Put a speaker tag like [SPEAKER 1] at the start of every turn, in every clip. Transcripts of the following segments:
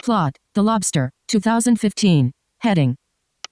[SPEAKER 1] Plot: The Lobster, 2015. Heading: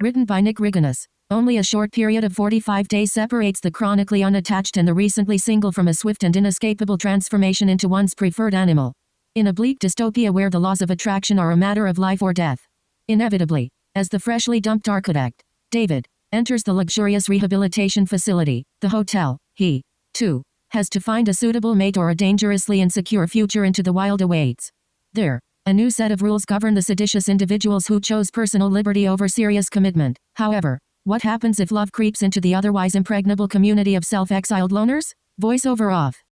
[SPEAKER 1] Written by Nick Rigonis. Only a short period of 45 days separates the chronically unattached and the recently single from a swift and inescapable transformation into one's preferred animal. In a bleak dystopia where the laws of attraction are a matter of life or death. Inevitably, as the freshly dumped architect, David, enters the luxurious rehabilitation facility, the hotel, he, too, has to find a suitable mate or a dangerously insecure future into the wild awaits. There, a new set of rules govern the seditious individuals who chose personal liberty over serious commitment. However, what happens if love creeps into the otherwise impregnable community of self-exiled loners? Voiceover off.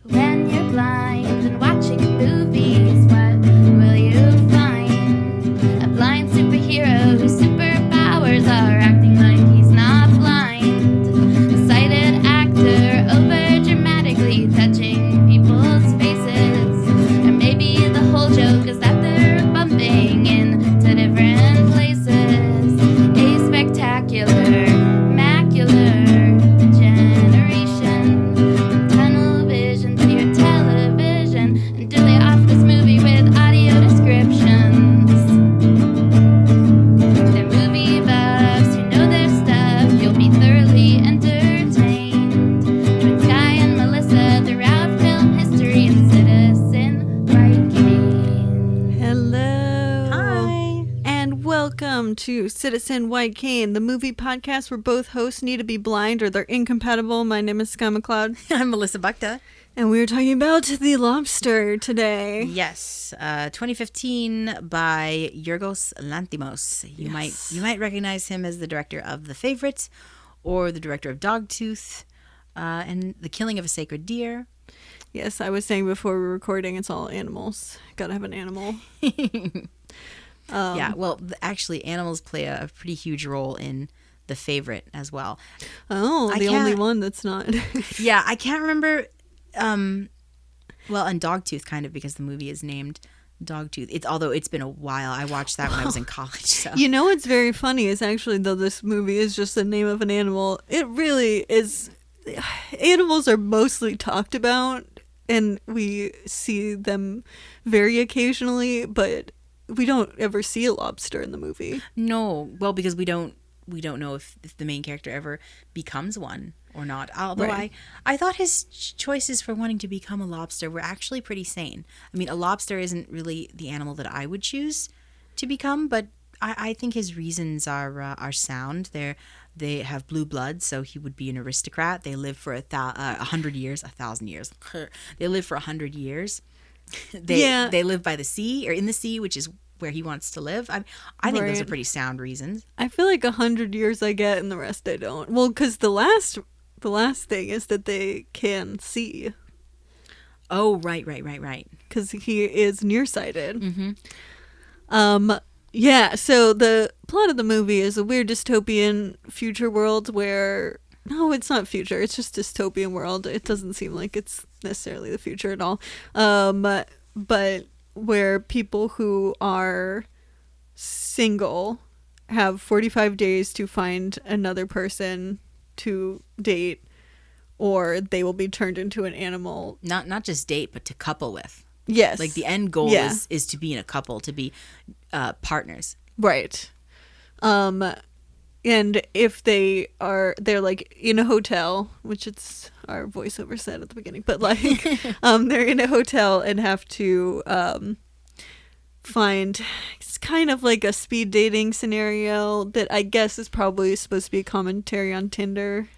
[SPEAKER 2] When you're blind and watching movies, what will you find? A blind superhero whose superpowers are acting like he's not blind. A sighted actor over dramatically touching people's faces. Or maybe the whole joke is that they're bumping into different places. A spectacular, macular generation. From tunnel vision to your television. And do they off this movie with audio descriptions? They're movie buffs who know their stuff. You'll be thoroughly entertained. Join Sky and Melissa throughout film history and Citizen White Cane.
[SPEAKER 3] Hello.
[SPEAKER 4] Hi.
[SPEAKER 3] And welcome to Citizen White Cane, the movie podcast where both hosts need to be blind or they're incompatible. My name is Sky McLeod,
[SPEAKER 4] I'm Melissa Bukta.
[SPEAKER 3] and we're talking about The Lobster today.
[SPEAKER 4] Yes, 2015 by Yorgos Lanthimos. You might recognize him as the director of The Favourite, or the director of Dogtooth, and The Killing of a Sacred Deer.
[SPEAKER 3] Yes, I was saying before we were recording, it's all animals. Gotta have an animal.
[SPEAKER 4] Yeah, well, actually, animals play a pretty huge role in The Favourite as well.
[SPEAKER 3] Oh,
[SPEAKER 4] I
[SPEAKER 3] the only
[SPEAKER 4] can't-
[SPEAKER 3] one that's not.
[SPEAKER 4] Yeah, I can't remember. Well, and Dogtooth kind of, because the movie is named Dogtooth. Although it's been a while. I watched that when I was in college. So.
[SPEAKER 3] You know what's very funny is actually, though this movie is just the name of an animal, it really is. Animals are mostly talked about, and we see them very occasionally, but we don't ever see a lobster in the movie.
[SPEAKER 4] No, well, because we don't know if the main character ever becomes one or not. Although
[SPEAKER 3] Right.
[SPEAKER 4] I thought his choices for wanting to become a lobster were actually pretty sane. I mean, a lobster isn't really the animal that I would choose to become, but I think his reasons are sound. They have blue blood, so he would be an aristocrat. They live for 100 years, 1,000 years. They live for 100 years. They live by the sea, or in the sea, which is where he wants to live. I think those are
[SPEAKER 3] Right.
[SPEAKER 4] pretty sound reasons.
[SPEAKER 3] I feel like 100 years I get, and the rest I don't. Well, because the last thing is that they can see,
[SPEAKER 4] Oh, right.
[SPEAKER 3] because he is nearsighted.
[SPEAKER 4] Mm-hmm.
[SPEAKER 3] Yeah, so the plot of the movie is a weird dystopian future world where... No, it's not future. It's just dystopian world. It doesn't seem like it's necessarily the future at all. But where people who are single have 45 days to find another person to date, or they will be turned into an animal.
[SPEAKER 4] Not just date, but to couple with.
[SPEAKER 3] Yes.
[SPEAKER 4] Like the end goal
[SPEAKER 3] Yeah.
[SPEAKER 4] is to be in a couple, to be partners.
[SPEAKER 3] Right. And if they're like in a hotel, which it's our voiceover said at the beginning, but like they're in a hotel and have to find, it's kind of like a speed dating scenario that I guess is probably supposed to be a commentary on Tinder.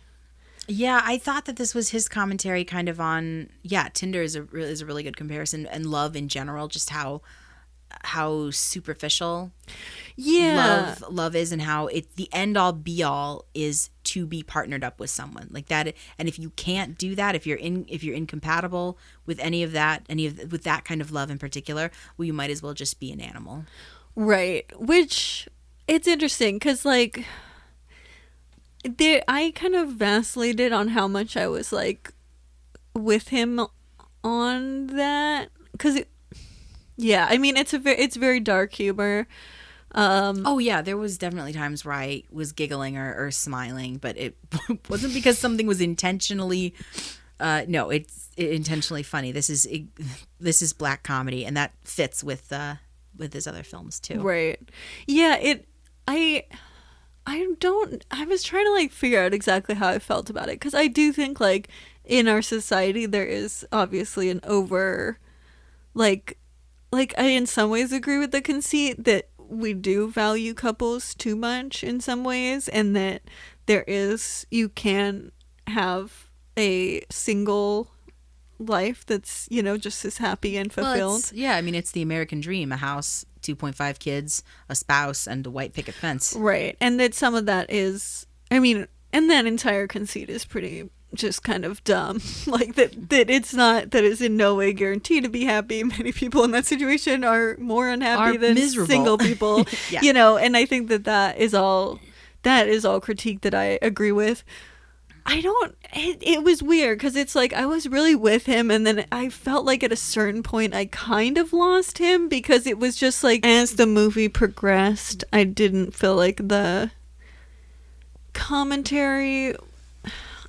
[SPEAKER 4] Yeah, I thought that this was his commentary kind of on, Tinder is a really good comparison, and love in general, just how superficial love is, and how the end all be all is to be partnered up with someone like that. And if you can't do that, if you're incompatible with with that kind of love in particular, well, you might as well just be an animal.
[SPEAKER 3] Right. Which, it's interesting because like I kind of vacillated on how much I was like with him on that, because I mean it's very dark humor.
[SPEAKER 4] There was definitely times where I was giggling or smiling, but it wasn't because something was intentionally it's intentionally funny. This is black comedy, and that fits with with his other films too.
[SPEAKER 3] Right. Yeah, I was trying to like figure out exactly how I felt about it, because I do think like in our society there is obviously an over like I in some ways agree with the conceit that we do value couples too much in some ways, and that you can have a single life that's, just as happy and fulfilled.
[SPEAKER 4] I mean, it's the American dream: a house, 2.5 kids, a spouse, and a white picket fence.
[SPEAKER 3] Right. And that some of that is, I mean, and that entire conceit is pretty just kind of dumb. Like that it's not, that is in no way guaranteed to be happy. Many people in that situation are more unhappy than
[SPEAKER 4] miserable.
[SPEAKER 3] Single people.
[SPEAKER 4] Yeah.
[SPEAKER 3] And I think that is all critique that I agree with. It was weird, because it's like I was really with him, and then I felt like at a certain point I kind of lost him, because it was just like as the movie progressed, I didn't feel like the commentary,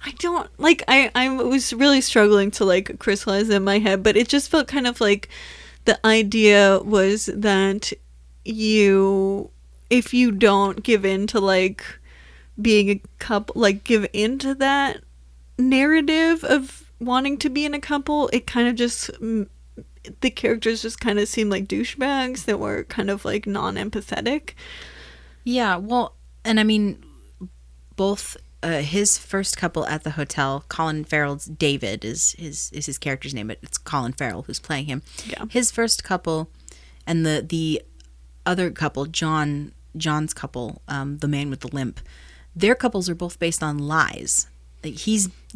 [SPEAKER 3] I was really struggling to like crystallize in my head, but it just felt kind of like the idea was that if you don't give in to like being a couple, like give into that narrative of wanting to be in a couple, it kind of just, the characters just kind of seemed like douchebags that were kind of like non-empathetic.
[SPEAKER 4] Yeah, well, and I mean, both his first couple at the hotel, Colin Farrell's David is his character's name, but it's Colin Farrell who's playing him.
[SPEAKER 3] Yeah.
[SPEAKER 4] His first couple and the other couple, John's couple, the man with the limp, their couples are both based on lies. Like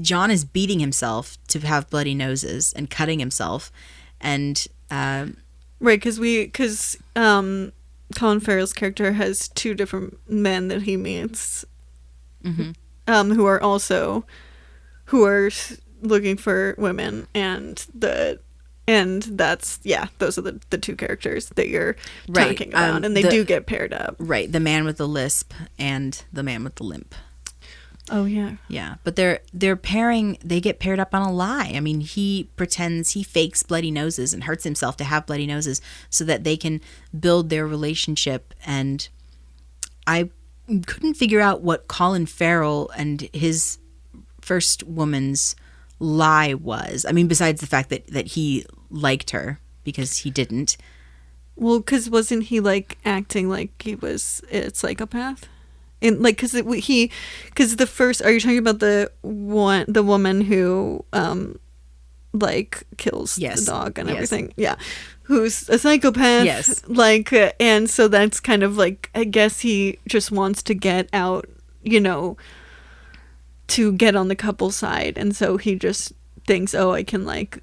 [SPEAKER 4] John is beating himself to have bloody noses and cutting himself, and
[SPEAKER 3] right, because Colin Farrell's character has two different men that he meets, who are looking for women, and that's those are the two characters that you're talking about, and they do get paired up.
[SPEAKER 4] Right, the man with the lisp and the man with the limp.
[SPEAKER 3] Oh yeah.
[SPEAKER 4] Yeah, but they're pairing. They get paired up on a lie. I mean, he fakes bloody noses and hurts himself to have bloody noses so that they can build their relationship. And I couldn't figure out what Colin Farrell and his first woman's lie was. I mean, besides the fact that he liked her, because he didn't.
[SPEAKER 3] Well, because wasn't he like acting like he was a psychopath? In like, because the first, are you talking about the woman who like kills the dog and everything? Yeah, who's a psychopath.
[SPEAKER 4] Yes.
[SPEAKER 3] Like, and so that's kind of like, I guess he just wants to get out, to get on the couple side, and so he just thinks, oh, I can like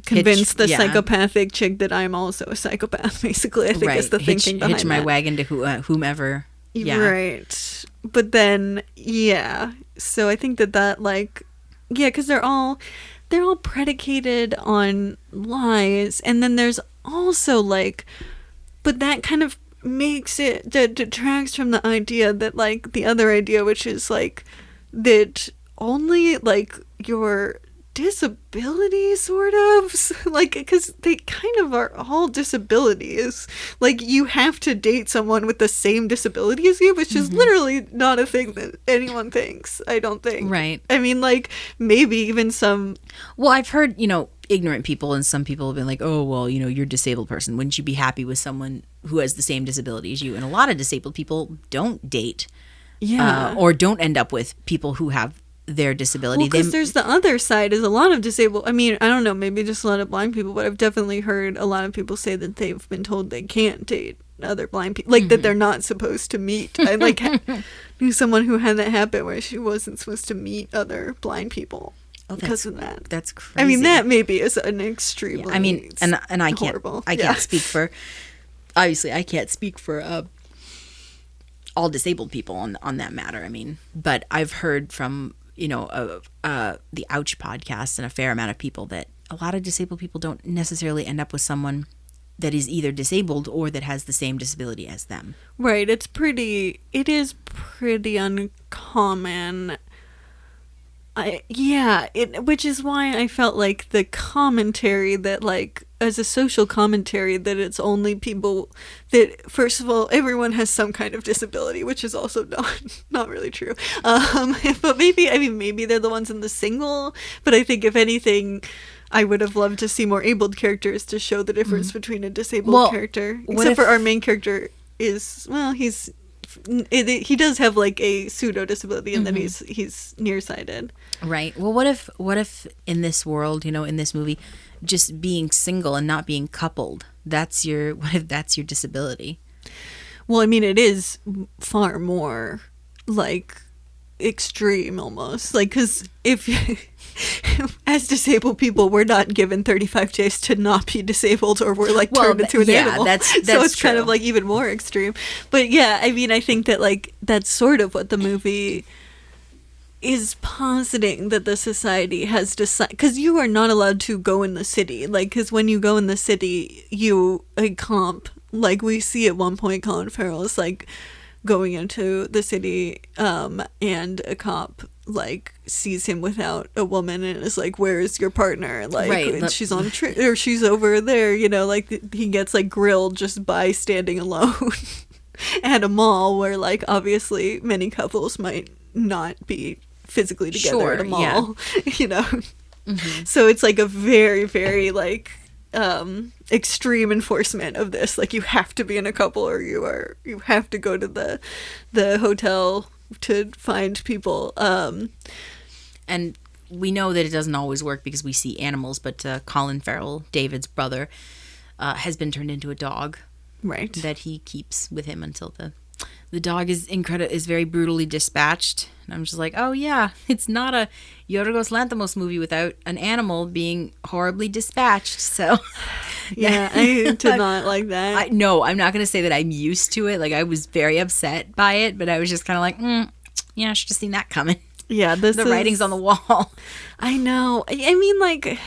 [SPEAKER 3] convince the psychopathic chick that I'm also a psychopath. Basically, I think is the thinking behind
[SPEAKER 4] hitch my wagon to whomever. Yeah.
[SPEAKER 3] Right. But then, so I think that like, because they're all predicated on lies, and then there's also like, but that kind of makes it, that detracts from the idea that like the other idea, which is like that only like your disability, sort of, like, because they kind of are all disabilities. Like, you have to date someone with the same disability as you, which is literally not a thing that anyone thinks, I don't think.
[SPEAKER 4] Right.
[SPEAKER 3] I mean, like, maybe even some...
[SPEAKER 4] Well, I've heard, ignorant people, and some people have been like, oh, well, you're a disabled person. Wouldn't you be happy with someone who has the same disability as you? And a lot of disabled people don't date. Or don't end up with people who have their disability.
[SPEAKER 3] Well, because there's the other side, is a lot of disabled, I mean, I don't know, maybe just a lot of blind people, but I've definitely heard a lot of people say that they've been told they can't date other blind people, like that they're not supposed to meet. I like knew someone who had that habit where she wasn't supposed to meet other blind people because of that.
[SPEAKER 4] That's crazy.
[SPEAKER 3] I mean, that maybe is an extremely
[SPEAKER 4] and I can't
[SPEAKER 3] horrible.
[SPEAKER 4] I can't speak for, obviously I can't speak for all disabled people on that matter. I mean, but I've heard from the Ouch podcast and a fair amount of people that a lot of disabled people don't necessarily end up with someone that is either disabled or that has the same disability as them.
[SPEAKER 3] Right. It is pretty uncommon. Which is why I felt like the commentary that, like, as a social commentary, that it's only people that, first of all, everyone has some kind of disability, which is also not really true. But maybe they're the ones in the single. But I think if anything, I would have loved to see more abled characters to show the difference between a disabled character. Except for our main character is, well, he does have like a pseudo disability, and then he's nearsighted.
[SPEAKER 4] Right. Well, what if in this world, in this movie, just being single and not being coupled, what if that's your disability?
[SPEAKER 3] Well, I mean, it is far more like extreme almost, like, because if as disabled people, we're not given 35 days to not be disabled, or we're like turned into an animal.
[SPEAKER 4] That's
[SPEAKER 3] so it's
[SPEAKER 4] true.
[SPEAKER 3] kind of like even more extreme. But yeah, I mean, I think that like that's sort of what the movie is positing, that the society has decided, because you are not allowed to go in the city, like, because when you go in the city, a comp, like we see at one point Colin Farrell is like going into the city, and a cop like sees him without a woman and is like, where is your partner, like, right, she's on or she's over there, like he gets like grilled just by standing alone at a mall where, like, obviously many couples might not be physically together at a mall. So it's like a very, very like extreme enforcement of this, like you have to be in a couple, or you have to go to the hotel to find people,
[SPEAKER 4] and we know that it doesn't always work because we see animals, but Colin Farrell, David's brother, has been turned into a dog,
[SPEAKER 3] right,
[SPEAKER 4] that he keeps with him until the dog is very brutally dispatched. And I'm just like, oh yeah, it's not a Yorgos Lanthimos movie without an animal being horribly dispatched. So
[SPEAKER 3] yeah, I did not like that.
[SPEAKER 4] No, I'm not going to say that I'm used to it. Like, I was very upset by it, but I was just kind of like, yeah, I should have seen that coming.
[SPEAKER 3] Yeah,
[SPEAKER 4] the writing's on the wall.
[SPEAKER 3] I know. I mean, like,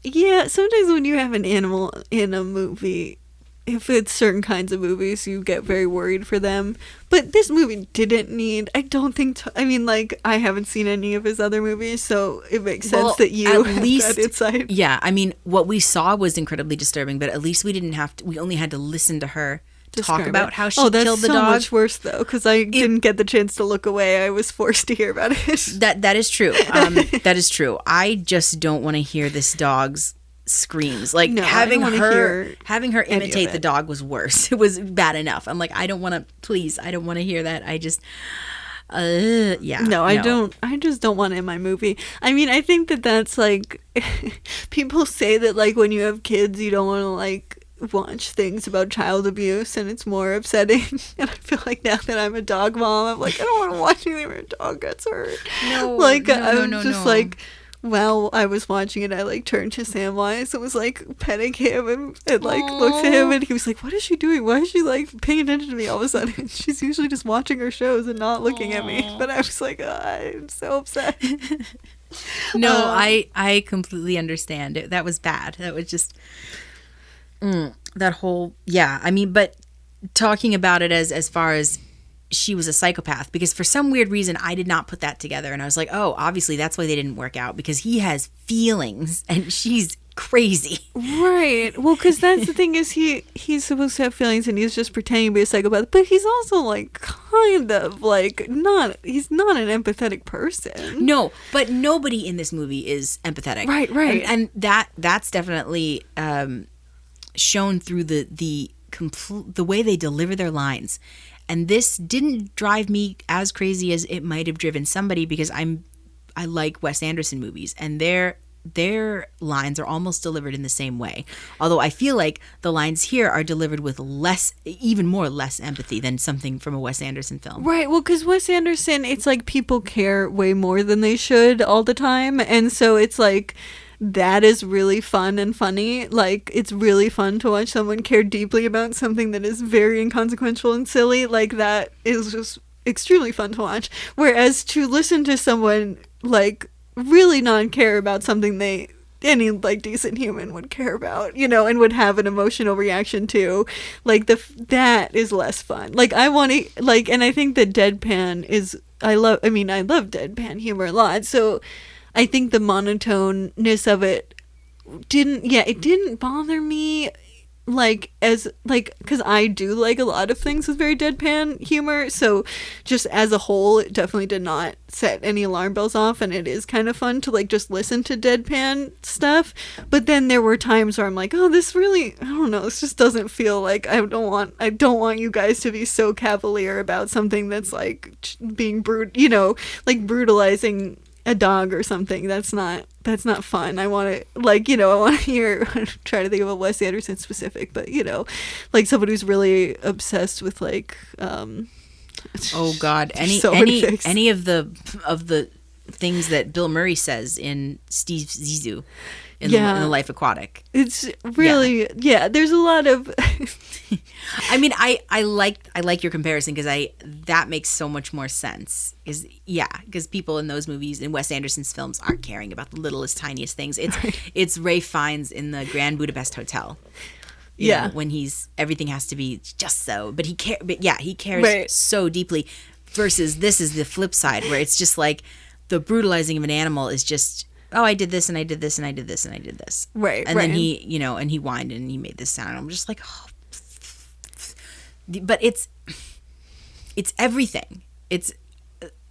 [SPEAKER 3] yeah, sometimes when you have an animal in a movie, if it's certain kinds of movies, you get very worried for them. But this movie didn't need, I don't think, I mean, like, I haven't seen any of his other movies, so it makes sense that you have that insight.
[SPEAKER 4] Yeah, I mean, what we saw was incredibly disturbing, but at least we only had to listen to her talk about how she killed the dog.
[SPEAKER 3] Oh, that's so much worse, though, because I didn't get the chance to look away. I was forced to hear about it.
[SPEAKER 4] That is true. That is true. I just don't want to hear this dog's screams. Like, no, having her imitate the dog was worse. It was bad enough. I'm like, I don't want to hear that. I just No, I just don't want it in my movie. I mean, I think that's like people say that, like, when you have kids you don't want to like watch things about child abuse and it's more upsetting. And I feel like now that I'm a dog mom, I'm like, I don't want to watch anything where a dog gets hurt. Like, while I was watching it, I like turned to Samwise and was like petting him and like looked at him, and he was like, what is she doing? Why is she like paying attention to me all of a sudden? She's usually just watching her shows and not looking at me. But I was like, I'm so upset. No, I completely understand. That was bad. That was just that whole, yeah. I mean, but talking about it as far as she was a psychopath, because for some weird reason I did not put that together, and I was like, oh, obviously that's why they didn't work out, because he has feelings and she's crazy. Right.
[SPEAKER 3] Well, because that's the thing, is he's supposed to have feelings and he's just pretending to be a psychopath, but he's also like kind of like he's not an empathetic person.
[SPEAKER 4] No, but nobody in this movie is empathetic.
[SPEAKER 3] Right.
[SPEAKER 4] And that's definitely shown through the way they deliver their lines. And this didn't drive me as crazy as it might have driven somebody, because I like Wes Anderson movies, and their lines are almost delivered in the same way. Although I feel like the lines here are delivered with even more less empathy than something from a Wes Anderson film.
[SPEAKER 3] Right. Well, because Wes Anderson, it's like people care way more than they should all the time, and so it's like, that is really fun and funny. Like, it's really fun to watch someone care deeply about something that is very inconsequential and silly. Like, that is just extremely fun to watch. Whereas to listen to someone like really not care about something they any like decent human would care about, you know, and would have an emotional reaction to. Like that is less fun. Like I want to like, and I think that deadpan is I love deadpan humor a lot. So I think the monotoneness of it didn't bother me like as like because I do like a lot of things with very deadpan humor, so just as a whole it definitely did not set any alarm bells off, and it is kind of fun to like just listen to deadpan stuff. But then there were times where I'm like, oh, this really, I don't know, this just doesn't feel like I don't want you guys to be so cavalier about something that's like being you know, like brutalizing a dog or something. That's not fun. I want to, like, you know, I want to hear, I'm trying to think of a Wes Anderson specific, but, you know, like somebody who's really obsessed with like
[SPEAKER 4] oh god, any of the things that Bill Murray says in Steve Zissou in the Life Aquatic.
[SPEAKER 3] It's really there's a lot of
[SPEAKER 4] I mean, I like your comparison because that makes so much more sense. Because people in those movies, in Wes Anderson's films, aren't caring about the littlest, tiniest things. It's Ray Fiennes in the Grand Budapest Hotel. You know, when everything has to be just so, but he cares
[SPEAKER 3] right.
[SPEAKER 4] so deeply. Versus this is the flip side where it's just like the brutalizing of an animal is just, oh, I did this and I did this and I did this and I did this.
[SPEAKER 3] Right.
[SPEAKER 4] And then he, you know, and he whined and he made this sound. And I'm just like, oh. But it's everything. It's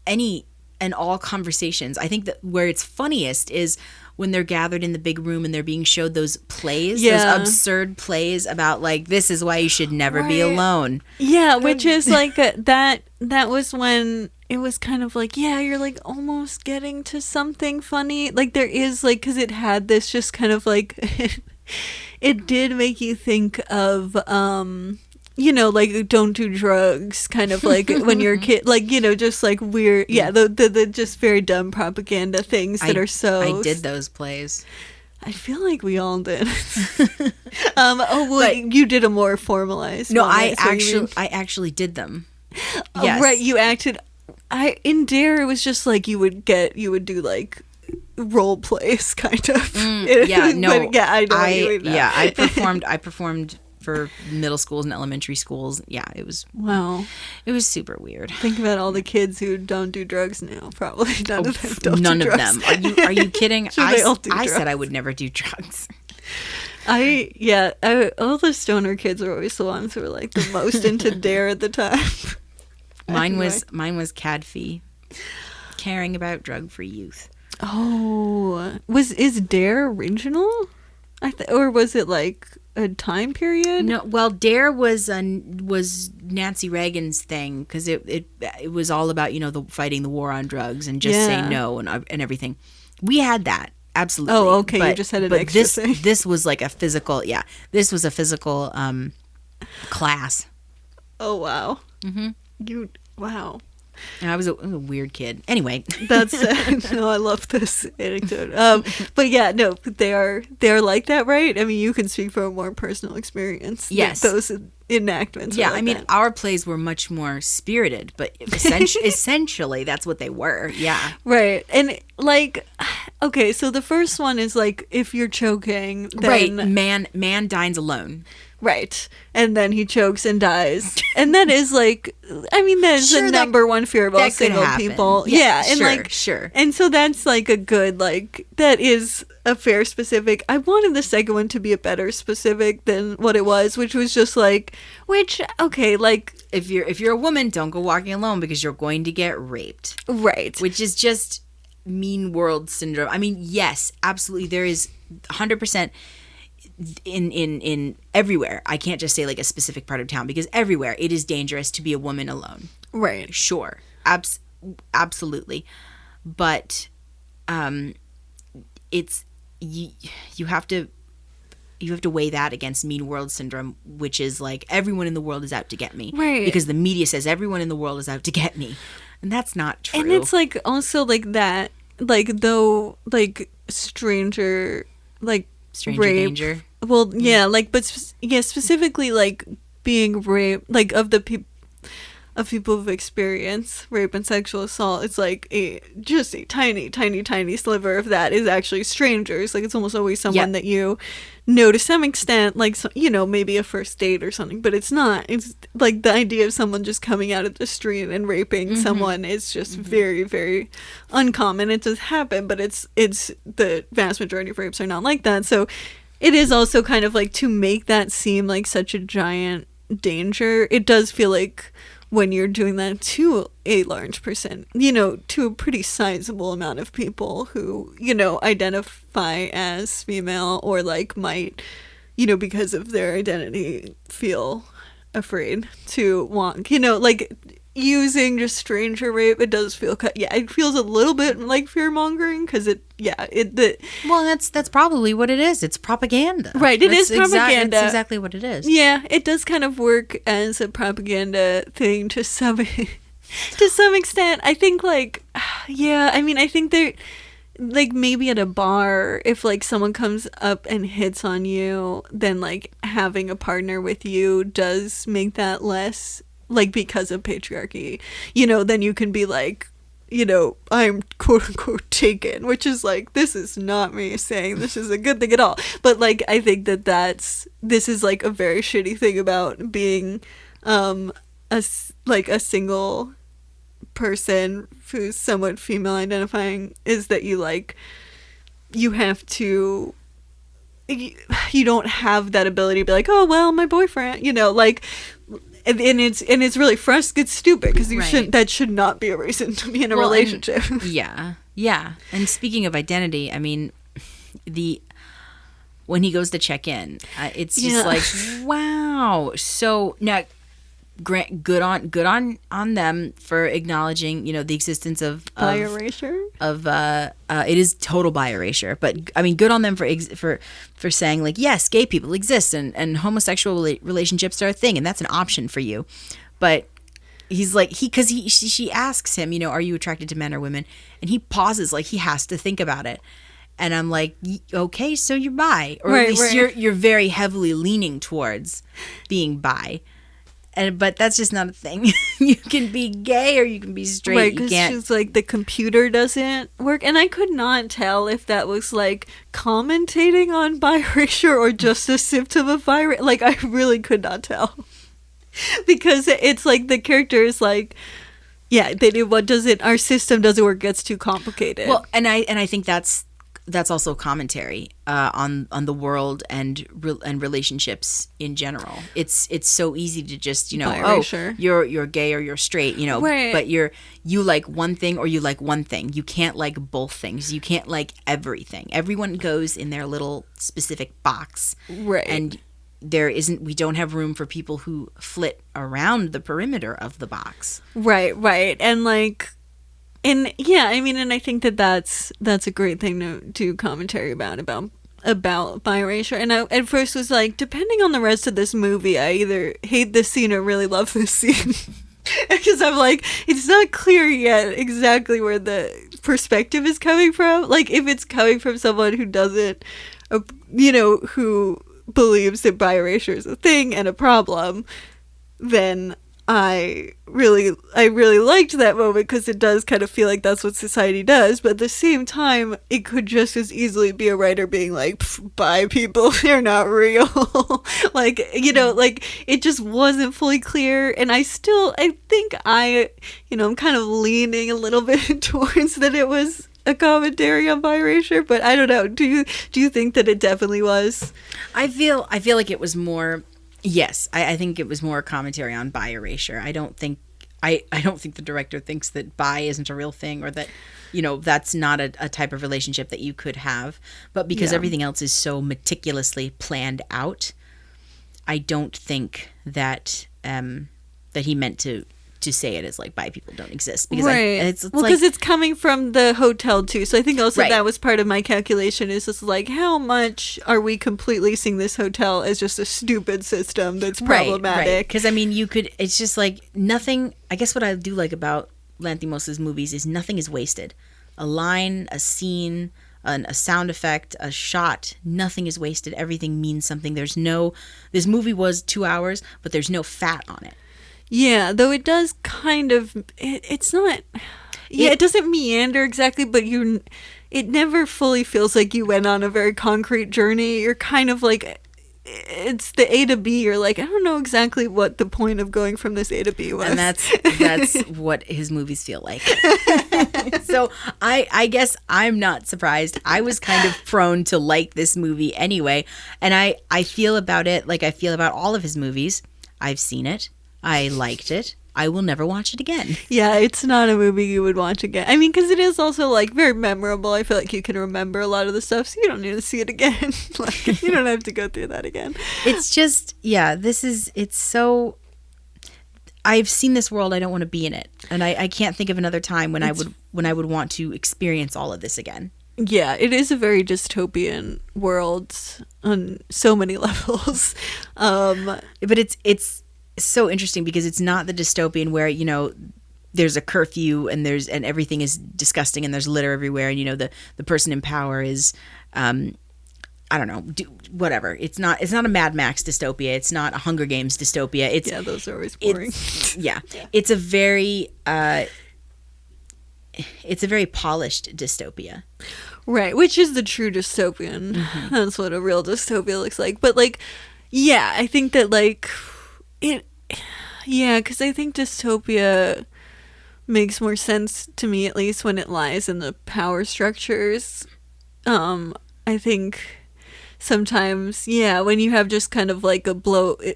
[SPEAKER 4] any and all conversations. I think that where it's funniest is when they're gathered in the big room and they're being showed those plays, those absurd plays about like, this is why you should never be alone.
[SPEAKER 3] Yeah, which is like that was when it was kind of like, yeah, you're like almost getting to something funny. Like there is like, because it had this just kind of like, it did make you think of, you know, like don't do drugs, kind of like when you're a kid, like, you know, just like weird, the just very dumb propaganda things that are so.
[SPEAKER 4] I did those plays.
[SPEAKER 3] I feel like we all did. You did a more formalized.
[SPEAKER 4] No,
[SPEAKER 3] one,
[SPEAKER 4] I actually did them.
[SPEAKER 3] Yes. Right, you acted. In Dare, it was just like you would do like role plays, kind of.
[SPEAKER 4] I performed for middle schools and elementary schools. Yeah, it was super weird.
[SPEAKER 3] Think about all the kids who don't do drugs now. Probably none of them don't
[SPEAKER 4] none
[SPEAKER 3] do
[SPEAKER 4] of
[SPEAKER 3] drugs.
[SPEAKER 4] them. Are you kidding? I said I would never do drugs.
[SPEAKER 3] All the stoner kids are always the ones who are like the most into Dare at the time.
[SPEAKER 4] Mine was Cadfee, caring about drug-free youth.
[SPEAKER 3] Oh, is Dare original? Or was it like a time period?
[SPEAKER 4] No, well, Dare was Nancy Reagan's thing because it was all about, you know, fighting the war on drugs and just say no and everything. We had that, absolutely.
[SPEAKER 3] Oh, okay, you just had an extra thing.
[SPEAKER 4] This was like a physical, this was a physical class.
[SPEAKER 3] Oh wow. Mm-hmm. Wow.
[SPEAKER 4] And I was a weird kid. Anyway,
[SPEAKER 3] that's no, I love this anecdote. But yeah, no, they're like that, right? I mean, you can speak from a more personal experience.
[SPEAKER 4] Yes,
[SPEAKER 3] those enactments.
[SPEAKER 4] Yeah,
[SPEAKER 3] like
[SPEAKER 4] I mean,
[SPEAKER 3] that.
[SPEAKER 4] Our plays were much more spirited, but essentially that's what they were. Yeah,
[SPEAKER 3] right. And like, okay, so the first one is like, if you're choking, then
[SPEAKER 4] man dines alone.
[SPEAKER 3] Right. And then he chokes and dies. And that is like, I mean, that is the number one fear of all single people. Yeah. And
[SPEAKER 4] sure.
[SPEAKER 3] And so that's like a good, like, that is a fair specific. I wanted the second one to be a better specific than what it was, which was just like, okay, like.
[SPEAKER 4] If you're a woman, don't go walking alone because you're going to get raped.
[SPEAKER 3] Right.
[SPEAKER 4] Which is just mean world syndrome. I mean, yes, absolutely. There is 100%. In everywhere. I can't just say like a specific part of town because everywhere it is dangerous to be a woman alone.
[SPEAKER 3] Right.
[SPEAKER 4] Sure. Absolutely. But it's you have to weigh that against mean world syndrome, which is like everyone in the world is out to get me.
[SPEAKER 3] Right.
[SPEAKER 4] Because the media says everyone in the world is out to get me. And that's not true.
[SPEAKER 3] And it's like also like that, like though like stranger rape.
[SPEAKER 4] danger.
[SPEAKER 3] Well, yeah, like, but specifically like being raped, like of the people, of people who've experienced rape and sexual assault, it's like just a tiny, tiny, tiny sliver of that is actually strangers. Like, it's almost always someone that you know to some extent, like, you know, maybe a first date or something, but it's not. It's like the idea of someone just coming out of the street and raping someone is just very, very uncommon. It does happen, but it's the vast majority of rapes are not like that. So it is also kind of like, to make that seem like such a giant danger, it does feel like when you're doing that to a large percent, you know, to a pretty sizable amount of people who, you know, identify as female or like might, you know, because of their identity feel afraid to want, you know, like using just stranger rape, it does feel it feels a little bit like fear mongering because
[SPEAKER 4] well, that's probably what it is. It's propaganda,
[SPEAKER 3] right? It is propaganda.
[SPEAKER 4] That's exactly what it is.
[SPEAKER 3] Yeah, it does kind of work as a propaganda thing to some extent. I think, like, yeah, I mean, I think there, like, maybe at a bar, if like someone comes up and hits on you, then like having a partner with you does make that less, like, because of patriarchy, you know, then you can be like, you know, I'm quote unquote taken, which is like, this is not me saying this is a good thing at all. But like, I think that this is like a very shitty thing about being a single person who's somewhat female identifying, is that you have to, you don't have that ability to be like, oh well, my boyfriend, you know, like, and it's really it's stupid because that should not be a reason to be in a relationship.
[SPEAKER 4] Yeah. And speaking of identity, I mean, when he goes to check in, it's just like, wow. So now, good on them for acknowledging, you know, the existence of
[SPEAKER 3] bi erasure.
[SPEAKER 4] It is total bi erasure, but I mean, good on them for saying, like, yes, gay people exist and homosexual relationships are a thing, and that's an option for you. But he's like, she asks him, you know, are you attracted to men or women? And he pauses, like he has to think about it. And I'm like, okay, so you're bi, or at least you're very heavily leaning towards being bi. But that's just not a thing. You can be gay or you can be straight.
[SPEAKER 3] Right, because she's like, the computer doesn't work. And I could not tell if that was like commentating on biracial or just a symptom of biracial. Like, I really could not tell. Because it's like, the character is like, yeah, they do, our system doesn't work, gets too complicated.
[SPEAKER 4] Well, and I think that's also commentary on the world and relationships in general. It's so easy to just, you know,
[SPEAKER 3] biracial.
[SPEAKER 4] You're gay or you're straight, you know, but you like one thing or you like one thing. You can't like both things. You can't like everything. Everyone goes in their little specific box,
[SPEAKER 3] right?
[SPEAKER 4] And we don't have room for people who flit around the perimeter of the box.
[SPEAKER 3] Right, and like. And yeah, I mean, and I think that's a great thing to do commentary about biracial. And I at first was like, depending on the rest of this movie, I either hate this scene or really love this scene. Because I'm like, it's not clear yet exactly where the perspective is coming from. Like, if it's coming from someone who doesn't, you know, who believes that biracial is a thing and a problem, then I really liked that moment because it does kind of feel like that's what society does. But at the same time, it could just as easily be a writer being like, bi people, they're not real. Like, you know, like, it just wasn't fully clear. And I think I'm kind of leaning a little bit towards that it was a commentary on biracial, but I don't know. Do you think that it definitely was?
[SPEAKER 4] I feel like it was more. Yes, I think it was more a commentary on bi erasure. I don't think the director thinks that bi isn't a real thing, or that, you know, that's not a type of relationship that you could have. But because everything else is so meticulously planned out, I don't think that that he meant to say it as like bi people don't exist, because it's
[SPEAKER 3] because it's coming from the hotel too. So I think also that was part of my calculation, is just like, how much are we completely seeing this hotel as just a stupid system that's problematic?
[SPEAKER 4] Because I mean, it's just like nothing. I guess what I do like about Lanthimos's movies is nothing is wasted. A line, a scene, a sound effect, a shot, nothing is wasted. Everything means something. This movie was 2 hours, but there's no fat on it.
[SPEAKER 3] Yeah, though it does kind of, it's not, yeah, it doesn't meander exactly, but it never fully feels like you went on a very concrete journey. You're kind of like, it's the A to B. You're like, I don't know exactly what the point of going from this A to B was.
[SPEAKER 4] And that's what his movies feel like. So I guess I'm not surprised. I was kind of prone to like this movie anyway. And I feel about it like I feel about all of his movies. I've seen it. I liked it. I will never watch it again.
[SPEAKER 3] Yeah, it's not a movie you would watch again. I mean, because it is also like very memorable. I feel like you can remember a lot of the stuff, so you don't need to see it again. Like, you don't have to go through that again.
[SPEAKER 4] It's just, yeah, it's so, I've seen this world. I don't want to be in it. And I can't think of another time when I would want to experience all of this again.
[SPEAKER 3] Yeah, it is a very dystopian world on so many levels.
[SPEAKER 4] But it's so interesting because it's not the dystopian where, you know, there's a curfew and everything is disgusting and there's litter everywhere and, you know, the person in power is I don't know, whatever. It's not a Mad Max dystopia. It's not a Hunger Games dystopia.
[SPEAKER 3] Yeah, those are always boring.
[SPEAKER 4] Yeah. It's a very polished dystopia.
[SPEAKER 3] Right, which is the true dystopian. Mm-hmm. That's what a real dystopia looks like. But like, yeah, I think that like because I think dystopia makes more sense to me, at least when it lies in the power structures. I think sometimes, yeah, when you have just kind of like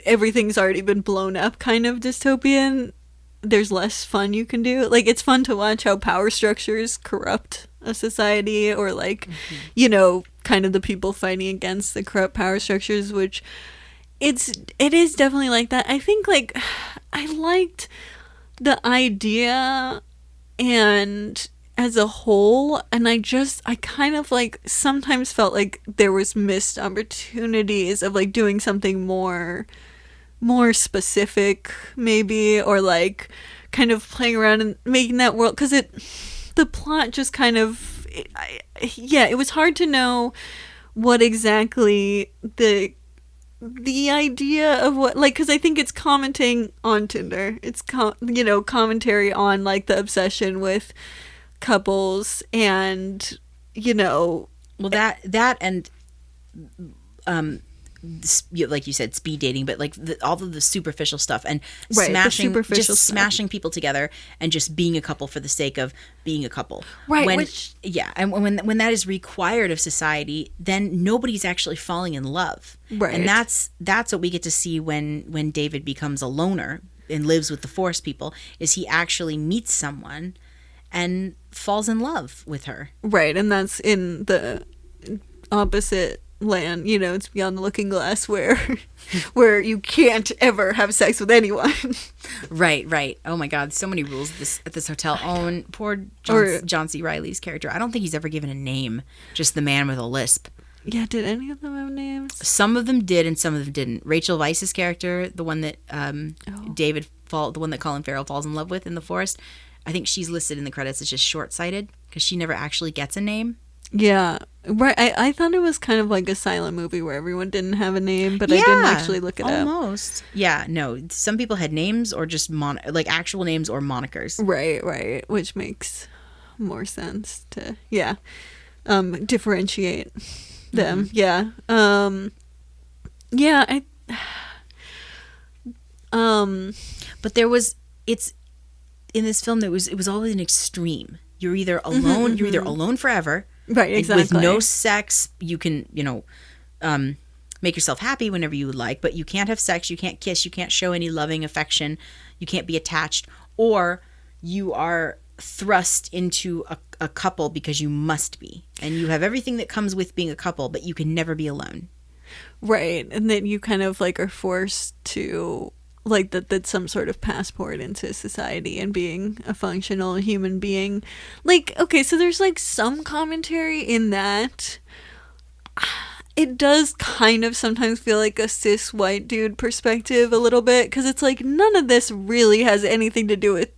[SPEAKER 3] everything's already been blown up kind of dystopian, there's less fun you can do. Like, it's fun to watch how power structures corrupt a society, or like, you know, kind of the people fighting against the corrupt power structures, which it is definitely like that. I think like I liked the idea and as a whole, and I kind of like sometimes felt like there was missed opportunities of like doing something more specific maybe, or like kind of playing around and making that world, because the plot just kind of it was hard to know what exactly the idea of what, like, because I think it's commenting on Tinder. It's commentary on like the obsession with couples, and you know,
[SPEAKER 4] well, that and like you said, speed dating, but like all of the superficial stuff and smashing people together and just being a couple for the sake of being a couple.
[SPEAKER 3] Right.
[SPEAKER 4] And when that is required of society, then nobody's actually falling in love.
[SPEAKER 3] Right.
[SPEAKER 4] And that's what we get to see when David becomes a loner and lives with the forest people, is he actually meets someone and falls in love with her. Right.
[SPEAKER 3] And that's in the opposite land, you know, it's beyond the looking glass where you can't ever have sex with anyone.
[SPEAKER 4] Right. Oh my God, so many rules at this hotel. Oh, and poor John C. Reilly's character. I don't think he's ever given a name, just the man with a lisp.
[SPEAKER 3] Yeah, did any of them have names?
[SPEAKER 4] Some of them did and some of them didn't. Rachel Weisz's character, the one that the one that Colin Farrell falls in love with in the forest, I think she's listed in the credits as just short-sighted because she never actually gets a name.
[SPEAKER 3] Yeah, right. I thought it was kind of like a silent movie where everyone didn't have a name, but I didn't actually look it up.
[SPEAKER 4] Almost. Yeah, no. Some people had names or just like actual names or monikers.
[SPEAKER 3] Right. Which makes more sense to differentiate them. Mm-hmm.
[SPEAKER 4] But it's in this film it was always an extreme. You're either alone. You're either alone forever.
[SPEAKER 3] Right, exactly.
[SPEAKER 4] With no sex, you can, make yourself happy whenever you would like, but you can't have sex, you can't kiss, you can't show any loving affection, you can't be attached, or you are thrust into a couple because you must be. And you have everything that comes with being a couple, but you can never be alone.
[SPEAKER 3] Right, and then you kind of like are forced to like that's some sort of passport into society and being a functional human being. Like, okay, so there's like some commentary in that. It does kind of sometimes feel like a cis white dude perspective a little bit, because it's like none of this really has anything to do with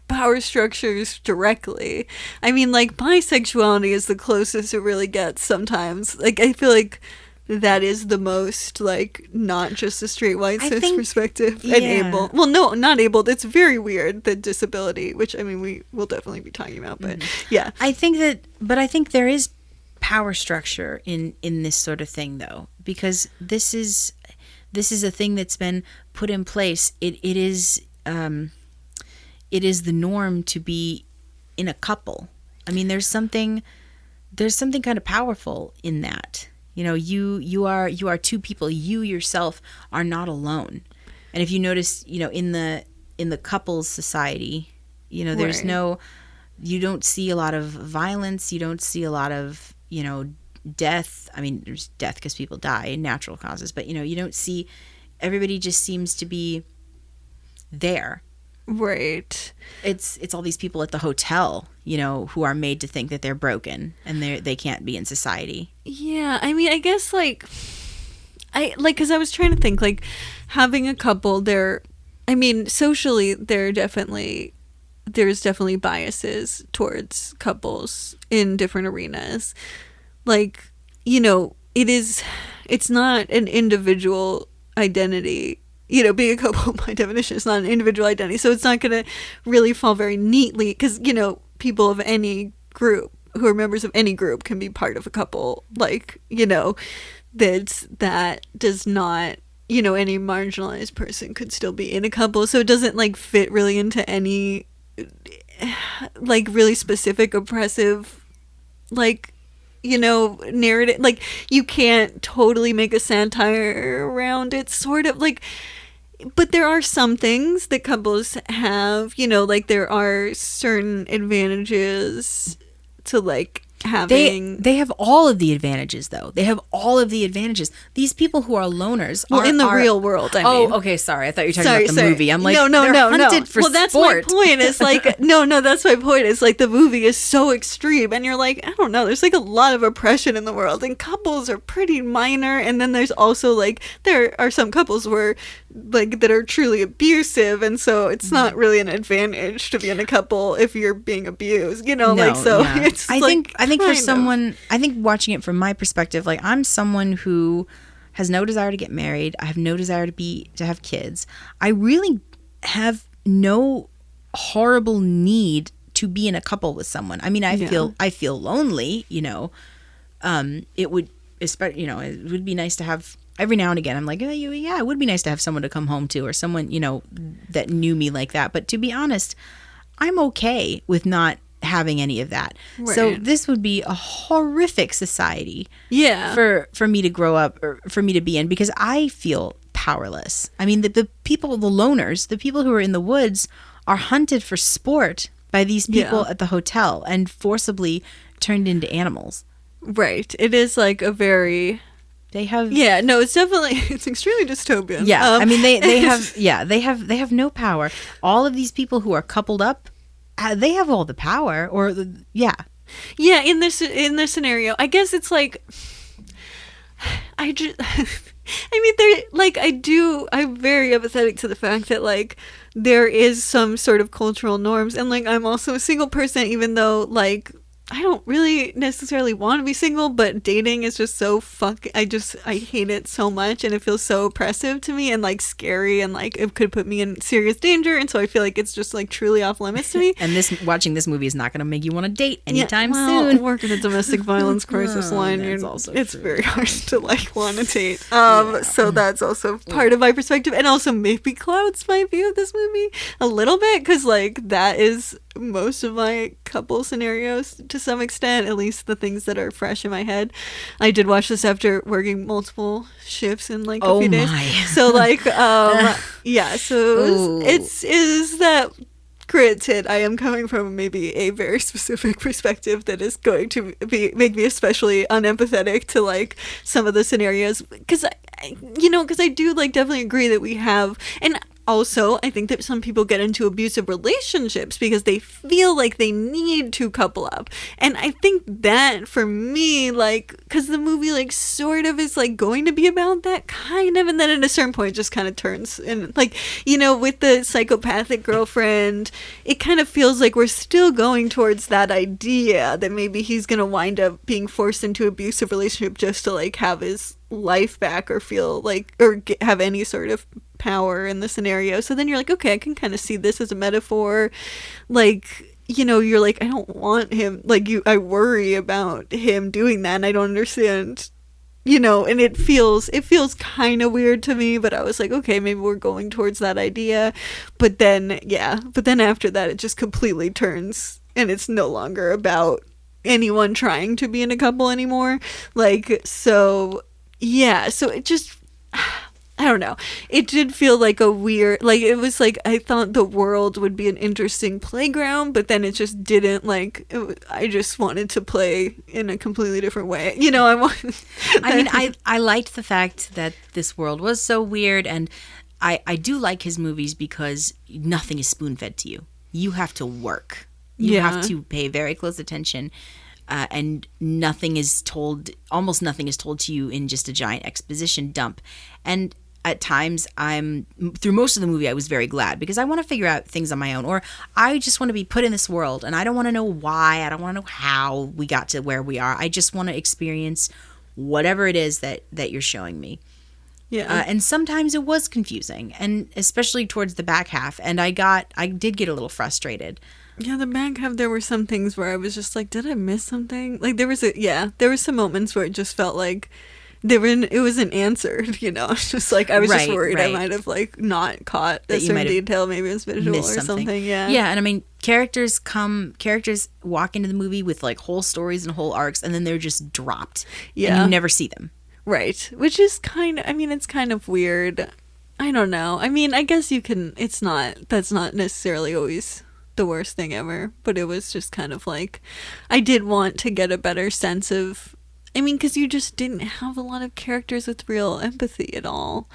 [SPEAKER 3] power structures directly. I mean, like, bisexuality is the closest it really gets sometimes. Like, I feel like that is the most, like, not just a straight white
[SPEAKER 4] I
[SPEAKER 3] cis
[SPEAKER 4] think-
[SPEAKER 3] perspective and
[SPEAKER 4] yeah.
[SPEAKER 3] able. Well, no, not able. It's very weird, the disability, which, I mean, we will definitely be talking about, but yeah.
[SPEAKER 4] I think there is power structure in this sort of thing, though, because this is a thing that's been put in place. It is the norm to be in a couple. I mean, there's something kind of powerful in that. You know, you are two people. You yourself are not alone. And if you notice, you know, in the couples society, you know, there's
[SPEAKER 3] Right.
[SPEAKER 4] you don't see a lot of violence. You don't see a lot of, you know, death. I mean, there's death because people die, natural causes, but, you know, you don't see, everybody just seems to be there.
[SPEAKER 3] Right.
[SPEAKER 4] It's all these people at the hotel, you know, who are made to think that they're broken and they can't be in society.
[SPEAKER 3] Yeah, I mean, I guess, like, because I was trying to think, like, having a couple, I mean, socially, there's definitely biases towards couples in different arenas. Like, you know, it's not an individual identity. You know, being a couple, by definition, is not an individual identity. So it's not going to really fall very neatly because, you know, people of any group who are members of any group can be part of a couple. Like, you know, that does not, you know, any marginalized person could still be in a couple. So it doesn't, like, fit really into any, like, really specific oppressive, like, you know, narrative. Like, you can't totally make a satire around it, sort of, like, but there are some things that couples have, you know, like, there are certain advantages to, like, having.
[SPEAKER 4] They have all of the advantages, though. They have all of the advantages. These people who are loners
[SPEAKER 3] Well, in the real world, I mean.
[SPEAKER 4] Oh, okay, sorry. I thought you were talking about the movie. I'm like,
[SPEAKER 3] no.
[SPEAKER 4] they're hunted for
[SPEAKER 3] well, that's
[SPEAKER 4] sport.
[SPEAKER 3] my point. It's like, no, that's my point. It's like the movie is so extreme, and you're like, I don't know. There's, like, a lot of oppression in the world, and couples are pretty minor. And then there's also, like, there are some couples where, like, that are truly abusive, and so it's not really an advantage to be in a couple if you're being abused. You know,
[SPEAKER 4] No,
[SPEAKER 3] like, so
[SPEAKER 4] yeah.
[SPEAKER 3] it's.
[SPEAKER 4] I
[SPEAKER 3] like,
[SPEAKER 4] think for
[SPEAKER 3] kind of.
[SPEAKER 4] someone, I think watching it from my perspective, like, I'm someone who has no desire to get married. I have no desire to have kids. I really have no horrible need to be in a couple with someone. I mean, I feel lonely, you know. It would, especially, you know, it would be nice to have every now and again. I'm like, oh, yeah, it would be nice to have someone to come home to, or someone, you know, that knew me like that. But to be honest, I'm okay with not having any of that. So
[SPEAKER 3] Right.
[SPEAKER 4] this would be a horrific society
[SPEAKER 3] Yeah.
[SPEAKER 4] for me to grow up, or for me to be in, because I feel powerless. I mean, the people, the loners, the people who are in the woods are hunted for sport by these people
[SPEAKER 3] Yeah.
[SPEAKER 4] at the hotel and forcibly turned into animals.
[SPEAKER 3] Right. It is, like, a very.
[SPEAKER 4] They have
[SPEAKER 3] Yeah, no, it's definitely, it's extremely dystopian.
[SPEAKER 4] Yeah, I mean they have no power. All of these people who are coupled up, they have all the power.
[SPEAKER 3] Yeah, in this scenario, I guess it's like, I just, I mean, they're like, I'm very empathetic to the fact that, like, there is some sort of cultural norms, and, like, I'm also a single person, even though, like, I don't really necessarily want to be single, but dating is just so I hate it so much, and it feels so oppressive to me and, like, scary, and, like, it could put me in serious danger, and so I feel like it's just, like, truly off limits to me.
[SPEAKER 4] And watching this movie is not going to make you want to date anytime
[SPEAKER 3] well,
[SPEAKER 4] soon.
[SPEAKER 3] Work in a domestic violence crisis line,
[SPEAKER 4] that's
[SPEAKER 3] you're-
[SPEAKER 4] also
[SPEAKER 3] it's
[SPEAKER 4] true.
[SPEAKER 3] very hard to, like, want to date. So that's also part of my perspective, and also maybe clouds my view of this movie a little bit, because, like, that is most of my couple scenarios to some extent, at least the things that are fresh in my head. I did watch this after working multiple shifts in, like, a few days. So, like, yeah, so it is that granted, I am coming from maybe a very specific perspective that is going to make me especially unempathetic to, like, some of the scenarios, because I do, like, definitely agree that we have, and also, I think that some people get into abusive relationships because they feel like they need to couple up. And I think that, for me, like, because the movie, like, sort of is, like, going to be about that, kind of, and then at a certain point it just kind of turns. And, like, you know, with the psychopathic girlfriend, it kind of feels like we're still going towards that idea that maybe he's going to wind up being forced into an abusive relationship just to, like, have his life back or feel like, or have any sort of power in the scenario. So then you're like, okay, I can kind of see this as a metaphor. Like, you know, you're like, I don't want him, like, I worry about him doing that, and I don't understand, you know, and it feels kind of weird to me, but I was like, okay, maybe we're going towards that idea. But then after that, it just completely turns, and it's no longer about anyone trying to be in a couple anymore. Like, so yeah, so it just, I don't know, it did feel like a weird, like, it was like I thought the world would be an interesting playground, but then it just didn't. Like, I just wanted to play in a completely different way, you know.
[SPEAKER 4] I mean, I liked the fact that this world was so weird, and I do like his movies because nothing is spoon-fed to you. You have to work. You have to pay very close attention, and almost nothing is told to you in just a giant exposition dump. And at times, through most of the movie, I was very glad, because I want to figure out things on my own, or I just want to be put in this world, and I don't want to know why, I don't want to know how we got to where we are. I just want to experience whatever it is that you're showing me.
[SPEAKER 3] Yeah.
[SPEAKER 4] And sometimes it was confusing, and especially towards the back half, and I did get a little frustrated.
[SPEAKER 3] Yeah, the back half, there were some things where I was just like, did I miss something? Like, there were some moments where it just felt like it wasn't answered, you know. It's just like, I was just worried I might have, like, not caught a certain detail, maybe it was visual or something. Yeah, and I mean,
[SPEAKER 4] characters walk into the movie with, like, whole stories and whole arcs, and then they're just dropped.
[SPEAKER 3] Yeah,
[SPEAKER 4] and you never see them.
[SPEAKER 3] Right, which is it's kind of weird. I don't know. I mean, I guess that's not necessarily always the worst thing ever, but it was just kind of like, I did want to get a better sense of, I mean, because you just didn't have a lot of characters with real empathy at all.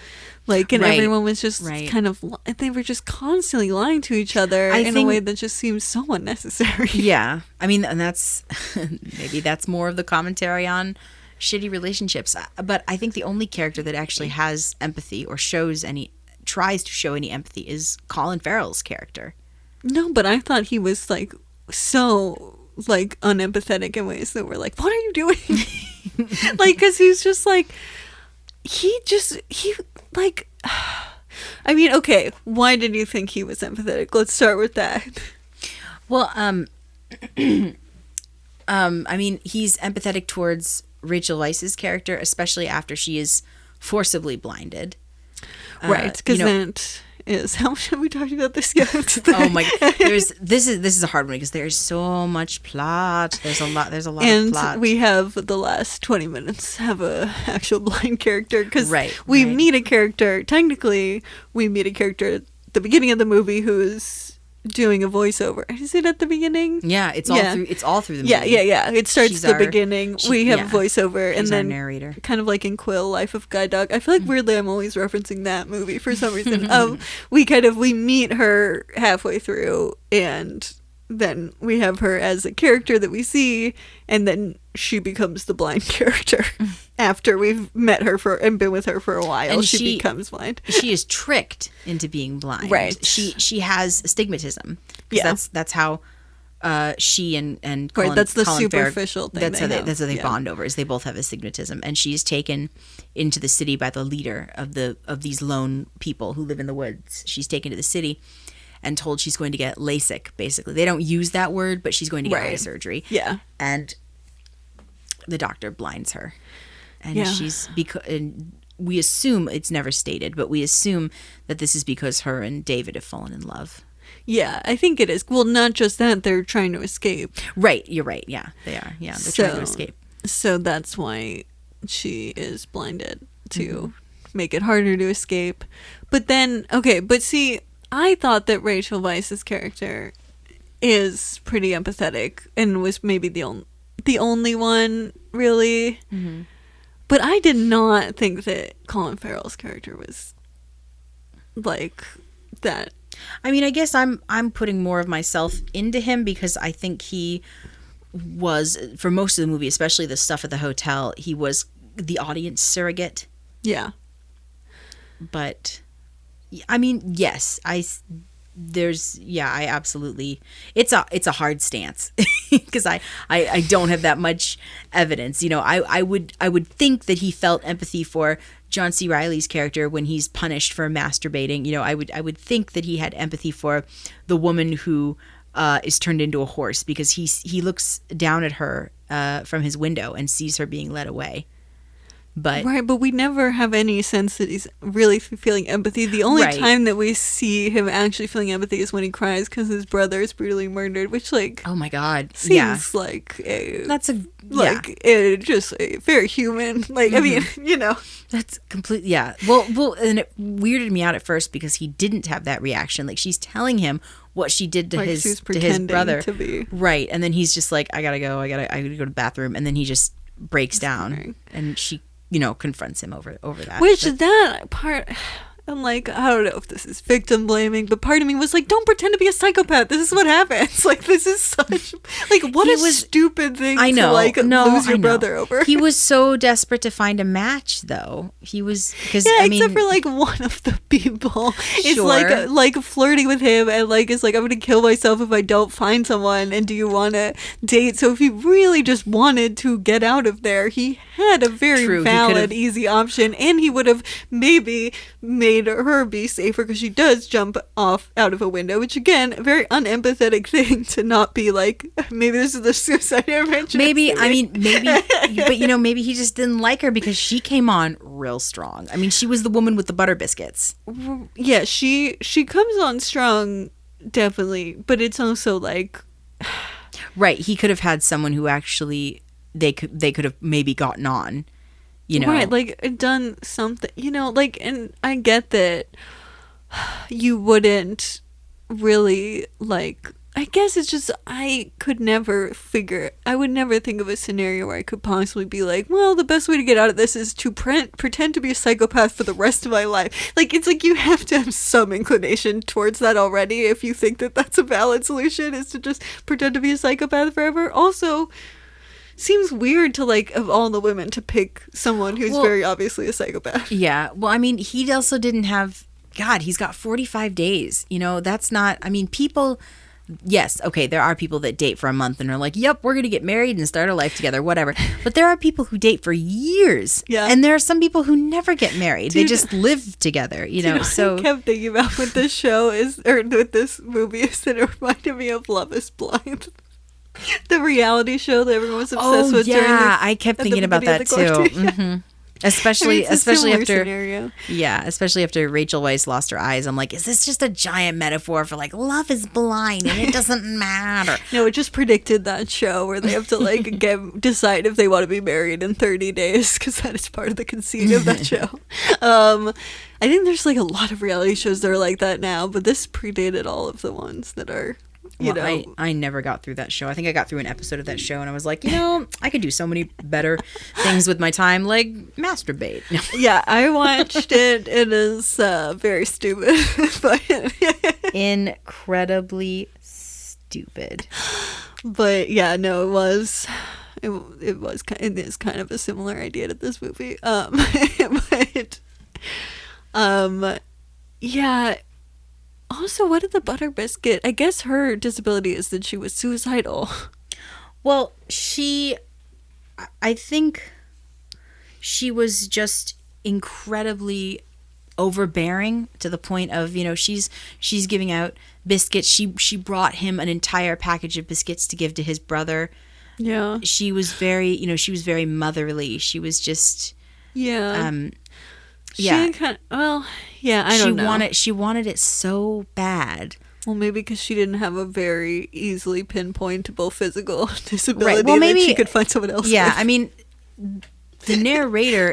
[SPEAKER 3] Like, and everyone was just kind of, they were just constantly lying to each other in a way that just seems so unnecessary.
[SPEAKER 4] Yeah. I mean, and that's, maybe that's more of the commentary on shitty relationships. But I think the only character that actually has empathy or tries to show any empathy is Colin Farrell's character.
[SPEAKER 3] No, but I thought he was, like, so, like, unempathetic in ways that were like, what are you doing? Like, because he's just like, I mean, okay, why did you think he was empathetic? Let's start with that.
[SPEAKER 4] Well, I mean, he's empathetic towards Rachel Weisz's character, especially after she is forcibly blinded.
[SPEAKER 3] Right, because that is, how much have we talked about this yet?
[SPEAKER 4] Oh my, this is a hard one, because there's so much plot. There's a lot of plot.
[SPEAKER 3] And we have the last 20 minutes have a actual blind character, because we meet a character, technically we meet a character at the beginning of the movie who's doing a voiceover. Is it at the beginning?
[SPEAKER 4] Yeah, it's all through the movie.
[SPEAKER 3] Yeah. It starts at the beginning. We have a voiceover, and then
[SPEAKER 4] narrator.
[SPEAKER 3] Kind of like in Quill, Life of Guide Dog. I feel like weirdly I'm always referencing that movie for some reason. We meet her halfway through, and then we have her as a character that we see, and then she becomes the blind character after we've met her and been with her for a while. And she becomes blind.
[SPEAKER 4] She is tricked into being blind.
[SPEAKER 3] Right.
[SPEAKER 4] She has astigmatism. Yeah. That's how she and Colin,
[SPEAKER 3] that's the
[SPEAKER 4] Colin
[SPEAKER 3] superficial
[SPEAKER 4] Farrell,
[SPEAKER 3] thing.
[SPEAKER 4] That's how they bond over, is they both have astigmatism, and she's taken into the city by the leader of these lone people who live in the woods. She's taken to the city and told she's going to get LASIK, basically. They don't use that word, but she's going to get eye surgery.
[SPEAKER 3] Yeah.
[SPEAKER 4] And the doctor blinds her. And and we assume, it's never stated, but we assume that this is because her and David have fallen in love.
[SPEAKER 3] Yeah, I think it is. Well, not just that, they're trying to escape.
[SPEAKER 4] Right, you're right. Yeah, they are. Yeah, they're trying to escape.
[SPEAKER 3] So that's why she is blinded, to make it harder to escape. But then, see, I thought that Rachel Weisz's character is pretty empathetic and was maybe the only one, really. Mm-hmm. But I did not think that Colin Farrell's character was like that.
[SPEAKER 4] I mean, I guess I'm putting more of myself into him, because I think he was, for most of the movie, especially the stuff at the hotel, he was the audience surrogate.
[SPEAKER 3] Yeah.
[SPEAKER 4] But I mean, yes, I absolutely, it's a hard stance because I don't have that much evidence. I would think that he felt empathy for John C. Reilly's character when he's punished for masturbating. I would think that he had empathy for the woman who is turned into a horse, because he looks down at her from his window and sees her being led away. But
[SPEAKER 3] right, but we never have any sense that he's really feeling empathy. The only
[SPEAKER 4] Right.
[SPEAKER 3] time that we see him actually feeling empathy is when he cries because his brother is brutally murdered, which
[SPEAKER 4] oh my god,
[SPEAKER 3] seems like a just a very human. Like, I mean,
[SPEAKER 4] That's completely, Well, and it weirded me out at first because he didn't have that reaction. Like, she's telling him what she did to
[SPEAKER 3] like
[SPEAKER 4] his
[SPEAKER 3] she's
[SPEAKER 4] to his
[SPEAKER 3] pretending
[SPEAKER 4] brother,
[SPEAKER 3] to be.
[SPEAKER 4] right? And then he's just like, I gotta go to the bathroom, and then he just breaks down,
[SPEAKER 3] Right.
[SPEAKER 4] and she, confronts him over that.
[SPEAKER 3] Which
[SPEAKER 4] But-
[SPEAKER 3] that part, I'm like, I don't know if this is victim blaming, but part of me was like, don't pretend to be a psychopath. This is what happens. Like, this is such, like, what
[SPEAKER 4] He
[SPEAKER 3] a
[SPEAKER 4] was-
[SPEAKER 3] stupid thing
[SPEAKER 4] I know,
[SPEAKER 3] to, lose your brother over.
[SPEAKER 4] He was so desperate to find a match, though. He was, because
[SPEAKER 3] Yeah,
[SPEAKER 4] I mean,
[SPEAKER 3] except for like one of the people is
[SPEAKER 4] Sure.
[SPEAKER 3] like flirting with him and like is like, I'm gonna kill myself if I don't find someone, and do you want to date? So if he really just wanted to get out of there, he had a very
[SPEAKER 4] True, he
[SPEAKER 3] valid,
[SPEAKER 4] could've-
[SPEAKER 3] easy option, and he would have maybe made her be safer because she does jump off out of a window, which again, a very unempathetic thing to not be like, maybe this is the suicide intervention.
[SPEAKER 4] maybe but maybe he just didn't like her because she came on real strong. I mean, she was the woman with the butter biscuits.
[SPEAKER 3] Yeah, she comes on strong, definitely, but it's also like,
[SPEAKER 4] Right, he could have had someone who actually they could have maybe gotten on,
[SPEAKER 3] right, like done something, like, and I get that you wouldn't really like. I guess it's just I would never think of a scenario where I could possibly be like, well, the best way to get out of this is to pretend to be a psychopath for the rest of my life. Like, it's like you have to have some inclination towards that already if you think that that's a valid solution, is to just pretend to be a psychopath forever. Also, seems weird to, like, of all the women, to pick someone who's
[SPEAKER 4] Well,
[SPEAKER 3] very obviously a psychopath.
[SPEAKER 4] Yeah, well, I mean, he also didn't have, God, he's got 45 days. That's not, I mean, people, yes, okay, there are people that date for a month and are like, yep, we're going to get married and start a life together, whatever. But there are people who date for years.
[SPEAKER 3] Yeah.
[SPEAKER 4] And there are some people who never get married. They
[SPEAKER 3] Dude.
[SPEAKER 4] just live together,
[SPEAKER 3] What
[SPEAKER 4] so.
[SPEAKER 3] I kept thinking about with this show with this movie is that it reminded me of Love is Blind. The reality show that everyone was obsessed with during
[SPEAKER 4] I kept
[SPEAKER 3] at the
[SPEAKER 4] thinking about
[SPEAKER 3] beginning
[SPEAKER 4] that
[SPEAKER 3] of the
[SPEAKER 4] too.
[SPEAKER 3] quarantine.
[SPEAKER 4] hmm Especially,
[SPEAKER 3] it's a
[SPEAKER 4] especially
[SPEAKER 3] similar
[SPEAKER 4] after,
[SPEAKER 3] scenario.
[SPEAKER 4] yeah, especially after Rachel Weisz lost her eyes. I'm like, is this just a giant metaphor for like love is blind and it doesn't matter?
[SPEAKER 3] No, it just predicted that show where they have to like decide if they want to be married in 30 days, because that is part of the conceit of that show. I think there's like a lot of reality shows that are like that now, but this predated all of the ones that are,
[SPEAKER 4] I never got through that show. I think I got through an episode of that show and I was like, I could do so many better things with my time, like masturbate. No.
[SPEAKER 3] Yeah, I watched it. It is very stupid, but
[SPEAKER 4] Incredibly stupid.
[SPEAKER 3] but yeah, no, it is kind of a similar idea to this movie. Yeah. Also, what did the butter biscuit? I guess her disability is that she was suicidal.
[SPEAKER 4] Well, I think she was just incredibly overbearing to the point of, she's giving out biscuits. She brought him an entire package of biscuits to give to his brother.
[SPEAKER 3] Yeah.
[SPEAKER 4] She was very, she was very motherly. She was just,
[SPEAKER 3] Yeah.
[SPEAKER 4] yeah.
[SPEAKER 3] She kind of, well, yeah, I don't know.
[SPEAKER 4] She wanted it so bad.
[SPEAKER 3] Well, maybe because she didn't have a very easily pinpointable physical disability
[SPEAKER 4] Right. Well, maybe
[SPEAKER 3] that she could find someone else
[SPEAKER 4] Yeah,
[SPEAKER 3] with.
[SPEAKER 4] I mean, the narrator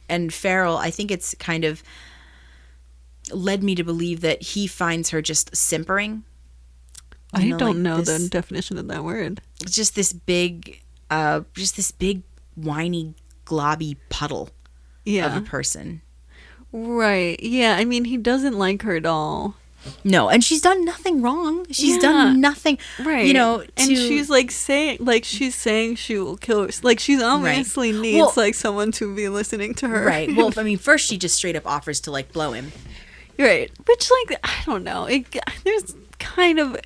[SPEAKER 4] and Farrell, I think it's kind of led me to believe that he finds her just simpering.
[SPEAKER 3] I don't know the definition of that word.
[SPEAKER 4] It's just this big whiny, globby puddle of a person.
[SPEAKER 3] Right. Yeah, I mean, he doesn't like her at all.
[SPEAKER 4] No, and she's done nothing wrong. She's
[SPEAKER 3] Yeah.
[SPEAKER 4] done nothing.
[SPEAKER 3] Right. And she's like she's saying she will kill her. Like, she's obviously needs
[SPEAKER 4] Well-
[SPEAKER 3] like someone to be listening to her.
[SPEAKER 4] Right. Well, I mean, first she just straight up offers to like blow him.
[SPEAKER 3] Right. Which, like, I don't know. There's kind of,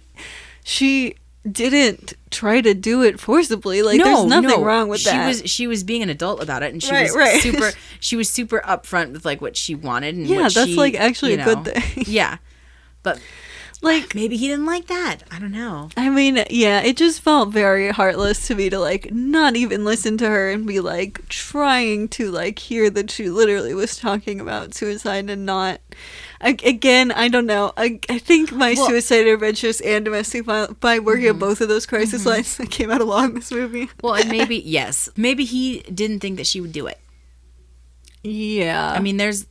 [SPEAKER 3] she didn't try to do it forcibly. Like, there's nothing wrong with that.
[SPEAKER 4] She was being an adult about it, and she
[SPEAKER 3] Right,
[SPEAKER 4] was
[SPEAKER 3] right.
[SPEAKER 4] super upfront with like what she wanted. And
[SPEAKER 3] Yeah,
[SPEAKER 4] what
[SPEAKER 3] that's
[SPEAKER 4] she,
[SPEAKER 3] like actually
[SPEAKER 4] you
[SPEAKER 3] a good
[SPEAKER 4] know,
[SPEAKER 3] thing.
[SPEAKER 4] Yeah, but
[SPEAKER 3] Like,
[SPEAKER 4] maybe he didn't like that. I don't know.
[SPEAKER 3] I mean, yeah, it just felt very heartless to me to like not even listen to her and be like trying to like hear that she literally was talking about suicide and not. Again, I don't know. I think my suicide adventures and domestic violence, by working at both of those crisis lines that came out along this movie.
[SPEAKER 4] Well, and maybe he didn't think that she would do it.
[SPEAKER 3] Yeah,
[SPEAKER 4] I mean, there's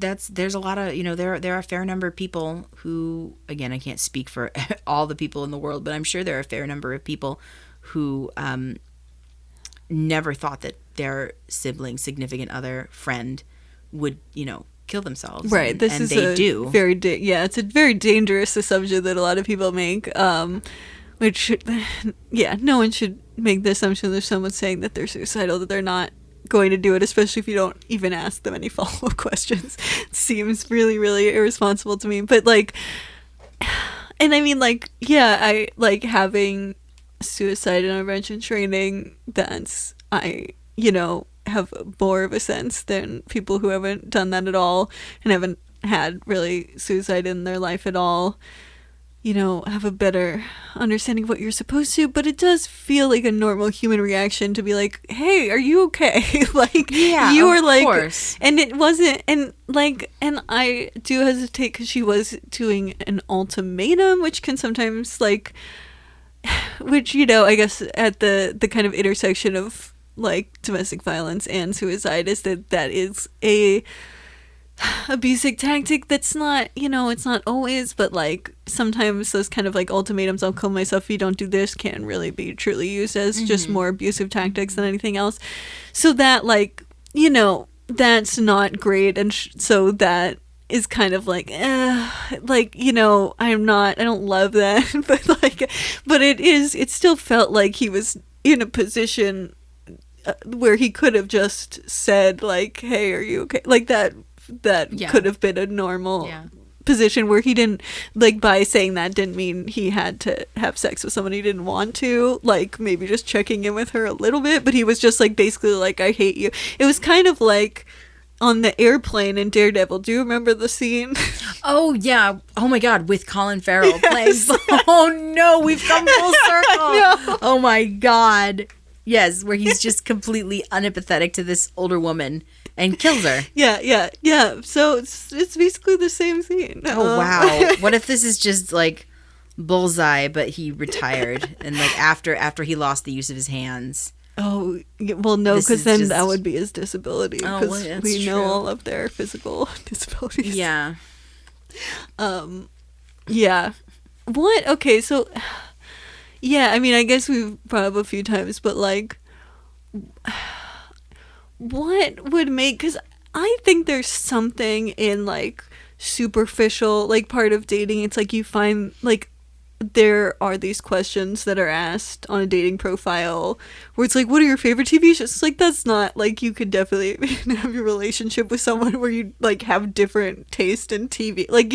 [SPEAKER 4] a lot of, there are a fair number of people who, again, I can't speak for all the people in the world, but I'm sure there are a fair number of people who never thought that their sibling, significant other, friend would, kill themselves.
[SPEAKER 3] Right.
[SPEAKER 4] And,
[SPEAKER 3] This
[SPEAKER 4] and
[SPEAKER 3] is
[SPEAKER 4] they
[SPEAKER 3] a
[SPEAKER 4] do.
[SPEAKER 3] very it's a very dangerous assumption that a lot of people make. Which, yeah, no one should make the assumption that someone's saying that they're suicidal, that they're not going to do it, especially if you don't even ask them any follow-up questions. It seems really, really irresponsible to me. But like, and I mean, like, yeah, I like having suicide intervention training. Have more of a sense than people who haven't done that at all and haven't had really suicide in their life at all. Have a better understanding of what you're supposed to, but it does feel like a normal human reaction to be like, hey, are you okay? Like,
[SPEAKER 4] Yeah,
[SPEAKER 3] you were like,
[SPEAKER 4] course.
[SPEAKER 3] and it wasn't, and like, and I do hesitate because she was doing an ultimatum, which can sometimes like, which, I guess at the kind of intersection of like domestic violence and suicide is that is a basic tactic that's not, it's not always, but like sometimes those kind of like ultimatums, I'll kill myself if you don't do this, can really be truly used as just more abusive tactics than anything else. So that like, that's not great. And so that is kind of like, like, I don't love that, but it still felt like he was in a position where he could have just said like, hey, are you okay? Like that could have been a normal position where he didn't, like, by saying that didn't mean he had to have sex with someone he didn't want to, like maybe just checking in with her a little bit, but he was just like basically like, I hate you. It was kind of like on the airplane in Daredevil. Do you remember the scene?
[SPEAKER 4] Oh yeah. Oh my God, with Colin Farrell playing. Oh no, we've come full circle.
[SPEAKER 3] No.
[SPEAKER 4] Oh my God. Yes, where he's just completely unempathetic to this older woman and kills her.
[SPEAKER 3] Yeah. So it's basically the same scene.
[SPEAKER 4] Oh wow. What if this is just like Bullseye, but he retired and like after he lost the use of his hands?
[SPEAKER 3] Oh, well, no,
[SPEAKER 4] This
[SPEAKER 3] because
[SPEAKER 4] is
[SPEAKER 3] then
[SPEAKER 4] just-
[SPEAKER 3] that would be his disability.
[SPEAKER 4] Oh,
[SPEAKER 3] Because
[SPEAKER 4] well, that's
[SPEAKER 3] we know
[SPEAKER 4] true.
[SPEAKER 3] all of their physical disabilities.
[SPEAKER 4] Yeah.
[SPEAKER 3] Yeah. What? Okay, so... Yeah, I mean, I guess we've brought up a few times, but, like... What would make... Because I think there's something in, like, superficial, like, part of dating. It's like you find, like... There are these questions that are asked on a dating profile where it's like, what are your favorite TV shows? It's like, that's not, like, you could definitely have your relationship with someone where you, like, have different taste in TV. Like,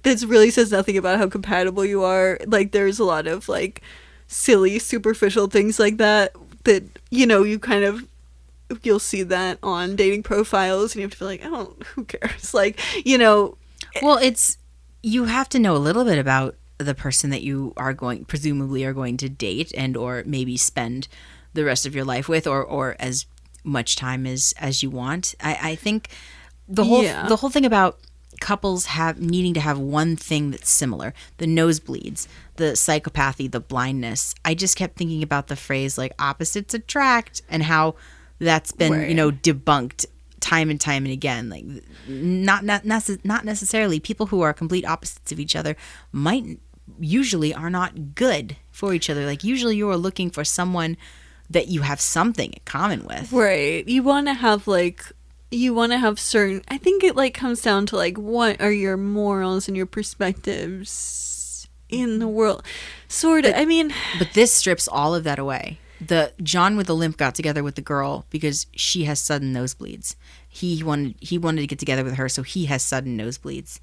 [SPEAKER 3] that's really says nothing about how compatible you are. Like, there's a lot of, like, silly, superficial things like that, you kind of, you'll see that on dating profiles and you have to be like, oh, who cares? Like,
[SPEAKER 4] Well, you have to know a little bit about the person that you presumably are going to date and or maybe spend the rest of your life with or as much time as you want. I think the whole thing about couples needing to have one thing that's similar, the nosebleeds, the psychopathy, the blindness. I just kept thinking about the phrase like opposites attract and how that's been,
[SPEAKER 3] Right.
[SPEAKER 4] Debunked time and time and again. Like not necessarily people who are complete opposites of each other usually are not good for each other. Like usually you are looking for someone that you have something in common with.
[SPEAKER 3] Right. You want to have certain, I think it like comes down to like, what are your morals and your perspectives in the world? Sort of. I mean,
[SPEAKER 4] But this strips all of that away. the John with the limp got together with the girl because she has sudden nosebleeds. He wanted to get together with her, so he has sudden nosebleeds.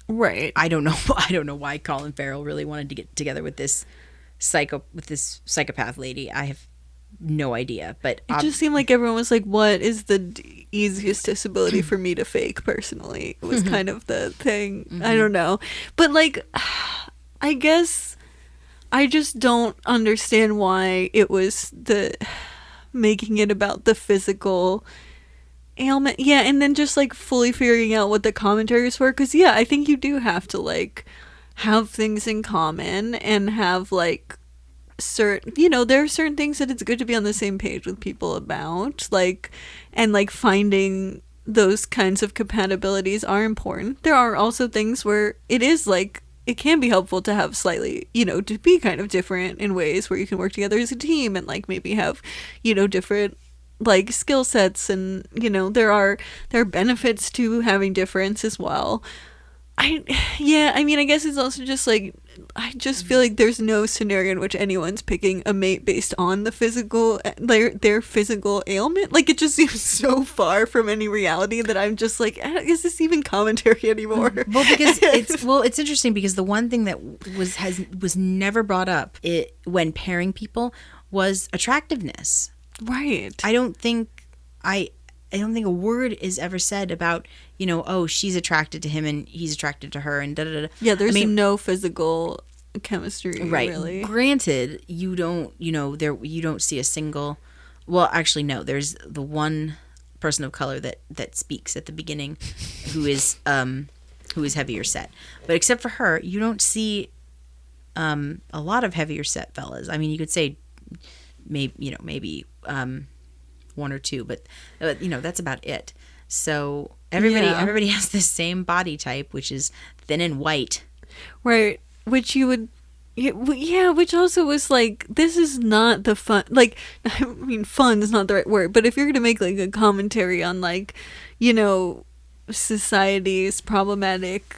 [SPEAKER 3] Right.
[SPEAKER 4] I don't know why Colin Farrell really wanted to get together with this psychopath lady. I have no idea, but
[SPEAKER 3] It just seemed like everyone was like, what is the easiest disability for me to fake personally? It was kind of the thing. I don't know. But like, I guess I just don't understand why it was the making it about the physical ailment. Yeah, and then just like fully figuring out what the commentaries were. Because yeah, I think you do have to like have things in common and have like certain, there are certain things that it's good to be on the same page with people about, like, and like finding those kinds of compatibilities are important. There are also things where it is like it can be helpful to have slightly, to be kind of different in ways where you can work together as a team and like maybe have, different like skill sets, and there are benefits to having difference as well. I guess it's also just like, I just feel like there's no scenario in which anyone's picking a mate based on the physical, their physical ailment. Like, it just seems so far from any reality that I'm just like, is this even commentary anymore?
[SPEAKER 4] Well, because it's interesting because the one thing that was never brought up when pairing people was attractiveness.
[SPEAKER 3] Right.
[SPEAKER 4] I don't think a word is ever said about, oh, she's attracted to him and he's attracted to her and da da da.
[SPEAKER 3] Yeah, there's no physical chemistry,
[SPEAKER 4] right?
[SPEAKER 3] Really.
[SPEAKER 4] Granted, you don't, you don't see a single. Well, actually, no. There's the one person of color that speaks at the beginning, who is heavier set. But except for her, you don't see a lot of heavier set fellas. I mean, you could say maybe one or two, but that's about it. So everybody has the same body type, which is thin and white,
[SPEAKER 3] right? Which you would, which also was like, this is not the fun. Like, I mean, fun is not the right word, but if you're gonna make like a commentary on like, society's problematic,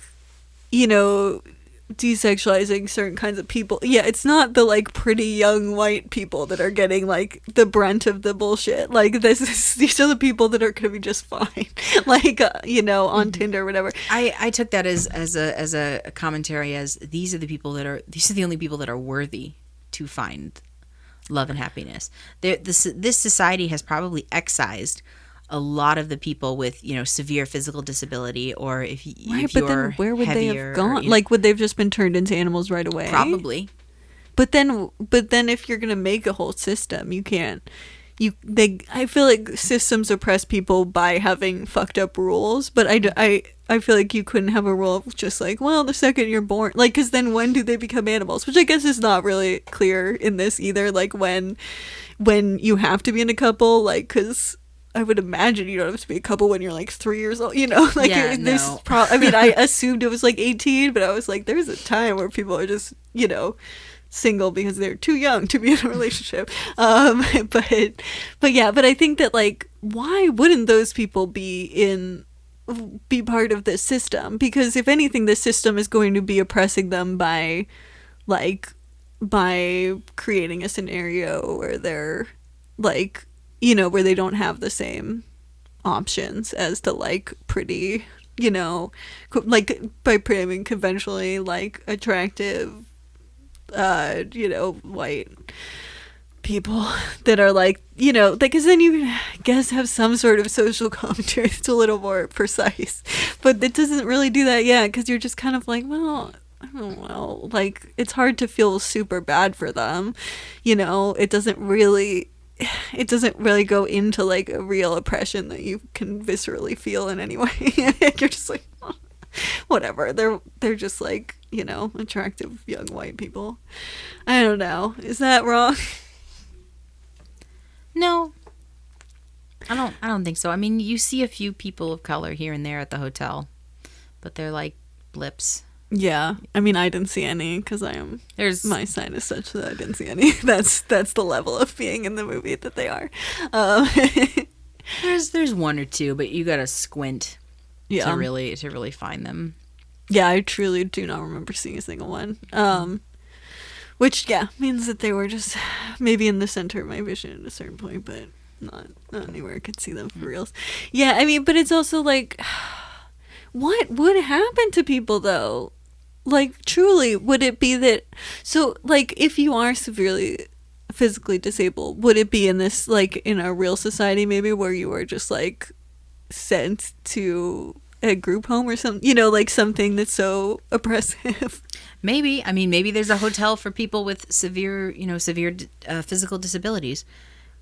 [SPEAKER 3] desexualizing certain kinds of people, it's not the like pretty young white people that are getting like the brunt of the bullshit. Like, these are the people that are gonna be just fine, like on Tinder or whatever.
[SPEAKER 4] I took that as a commentary, as these are the only people that are worthy to find love and happiness. This society has probably excised a lot of the people with severe physical disability, or if you're
[SPEAKER 3] but then where would they have gone? Like, would they have just been turned into animals right away?
[SPEAKER 4] Probably.
[SPEAKER 3] But then if you're gonna make a whole system, you can't. I feel like systems oppress people by having fucked up rules, but I feel like you couldn't have a rule of just like, well, the second you're born, like, because then when do they become animals? Which I guess is not really clear in this either. Like, when you have to be in a couple, like, because I would imagine you don't have to be a couple when you're like 3 years old, like,
[SPEAKER 4] yeah,
[SPEAKER 3] no. I mean, I assumed it was like 18, but I was like, there's a time where people are just, single because they're too young to be in a relationship. But I think that, like, why wouldn't those people be part of this system? Because if anything, this system is going to be oppressing them by creating a scenario where they're like, where they don't have the same options as the like pretty, like, by pretty conventionally like attractive, white people that are like, because then you I guess have some sort of social commentary that's a little more precise, but it doesn't really do that yet, because you're just kind of like, well, I don't know, like, it's hard to feel super bad for them, it doesn't really go into like a real oppression that you can viscerally feel in any way. You're just like, oh, whatever, they're just like, attractive young white people. I don't know, is that wrong?
[SPEAKER 4] No, I don't think so. I mean, you see a few people of color here and there at the hotel, but they're like blips.
[SPEAKER 3] Yeah, I mean, I didn't see any because my sign is such that I didn't see any. That's the level of being in the movie that they are.
[SPEAKER 4] There's one or two, but you gotta squint to really find them.
[SPEAKER 3] Yeah, I truly do not remember seeing a single one. Which, yeah, means that they were just maybe in the center of my vision at a certain point, but not anywhere I could see them for reals. Yeah, I mean, but it's also like, what would happen to people, though? Like, truly, would it be that... So, like, if you are severely physically disabled, would it be in this, like, in a real society, maybe, where you are just, like, sent to a group home or something? You know, like, something that's so oppressive.
[SPEAKER 4] Maybe. I mean, maybe there's a hotel for people with severe physical disabilities,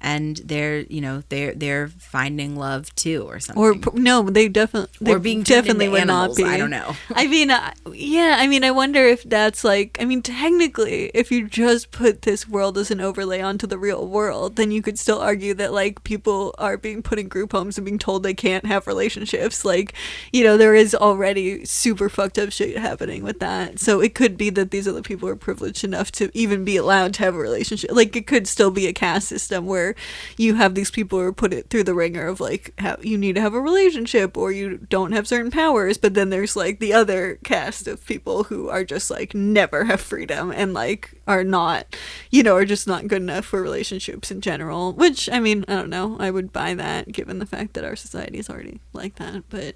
[SPEAKER 4] and they're finding love too, or something.
[SPEAKER 3] Or no, they definitely,
[SPEAKER 4] or being
[SPEAKER 3] definitely would
[SPEAKER 4] animals,
[SPEAKER 3] not be.
[SPEAKER 4] I don't know.
[SPEAKER 3] I mean, yeah. I mean, I wonder if that's like. I mean, technically, if you just put this world as an overlay onto the real world, then you could still argue that like people are being put in group homes and being told they can't have relationships. Like, you know, there is already super fucked up shit happening with that. So it could be that these other people are privileged enough to even be allowed to have a relationship. Like, it could still be a caste system where you have these people who are put it through the ringer of like you need to have a relationship or you don't have certain powers, but then there's like the other cast of people who are just like never have freedom and like are not, you know, are just not good enough for relationships in general, which I mean, I don't know, I would buy that given the fact that our society is already like that, but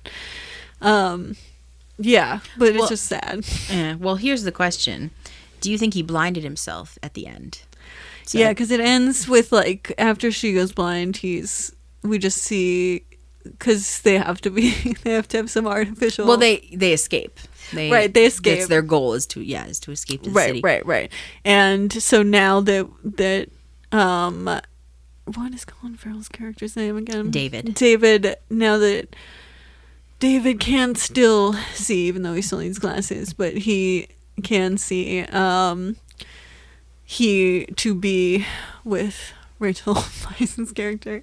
[SPEAKER 3] yeah, but it's just sad.
[SPEAKER 4] Well, here's the question: do you think he blinded himself at the end? So.
[SPEAKER 3] Yeah, because it ends with like after she goes blind, we just see, because they have to have some artificial.
[SPEAKER 4] Well, they escape. They escape. That's their goal is to escape to the city.
[SPEAKER 3] Right. And so now that what is Colin Farrell's character's name again? David. Now that David can still see, even though he still needs glasses, but he can see. He to be with Rachel Bison's character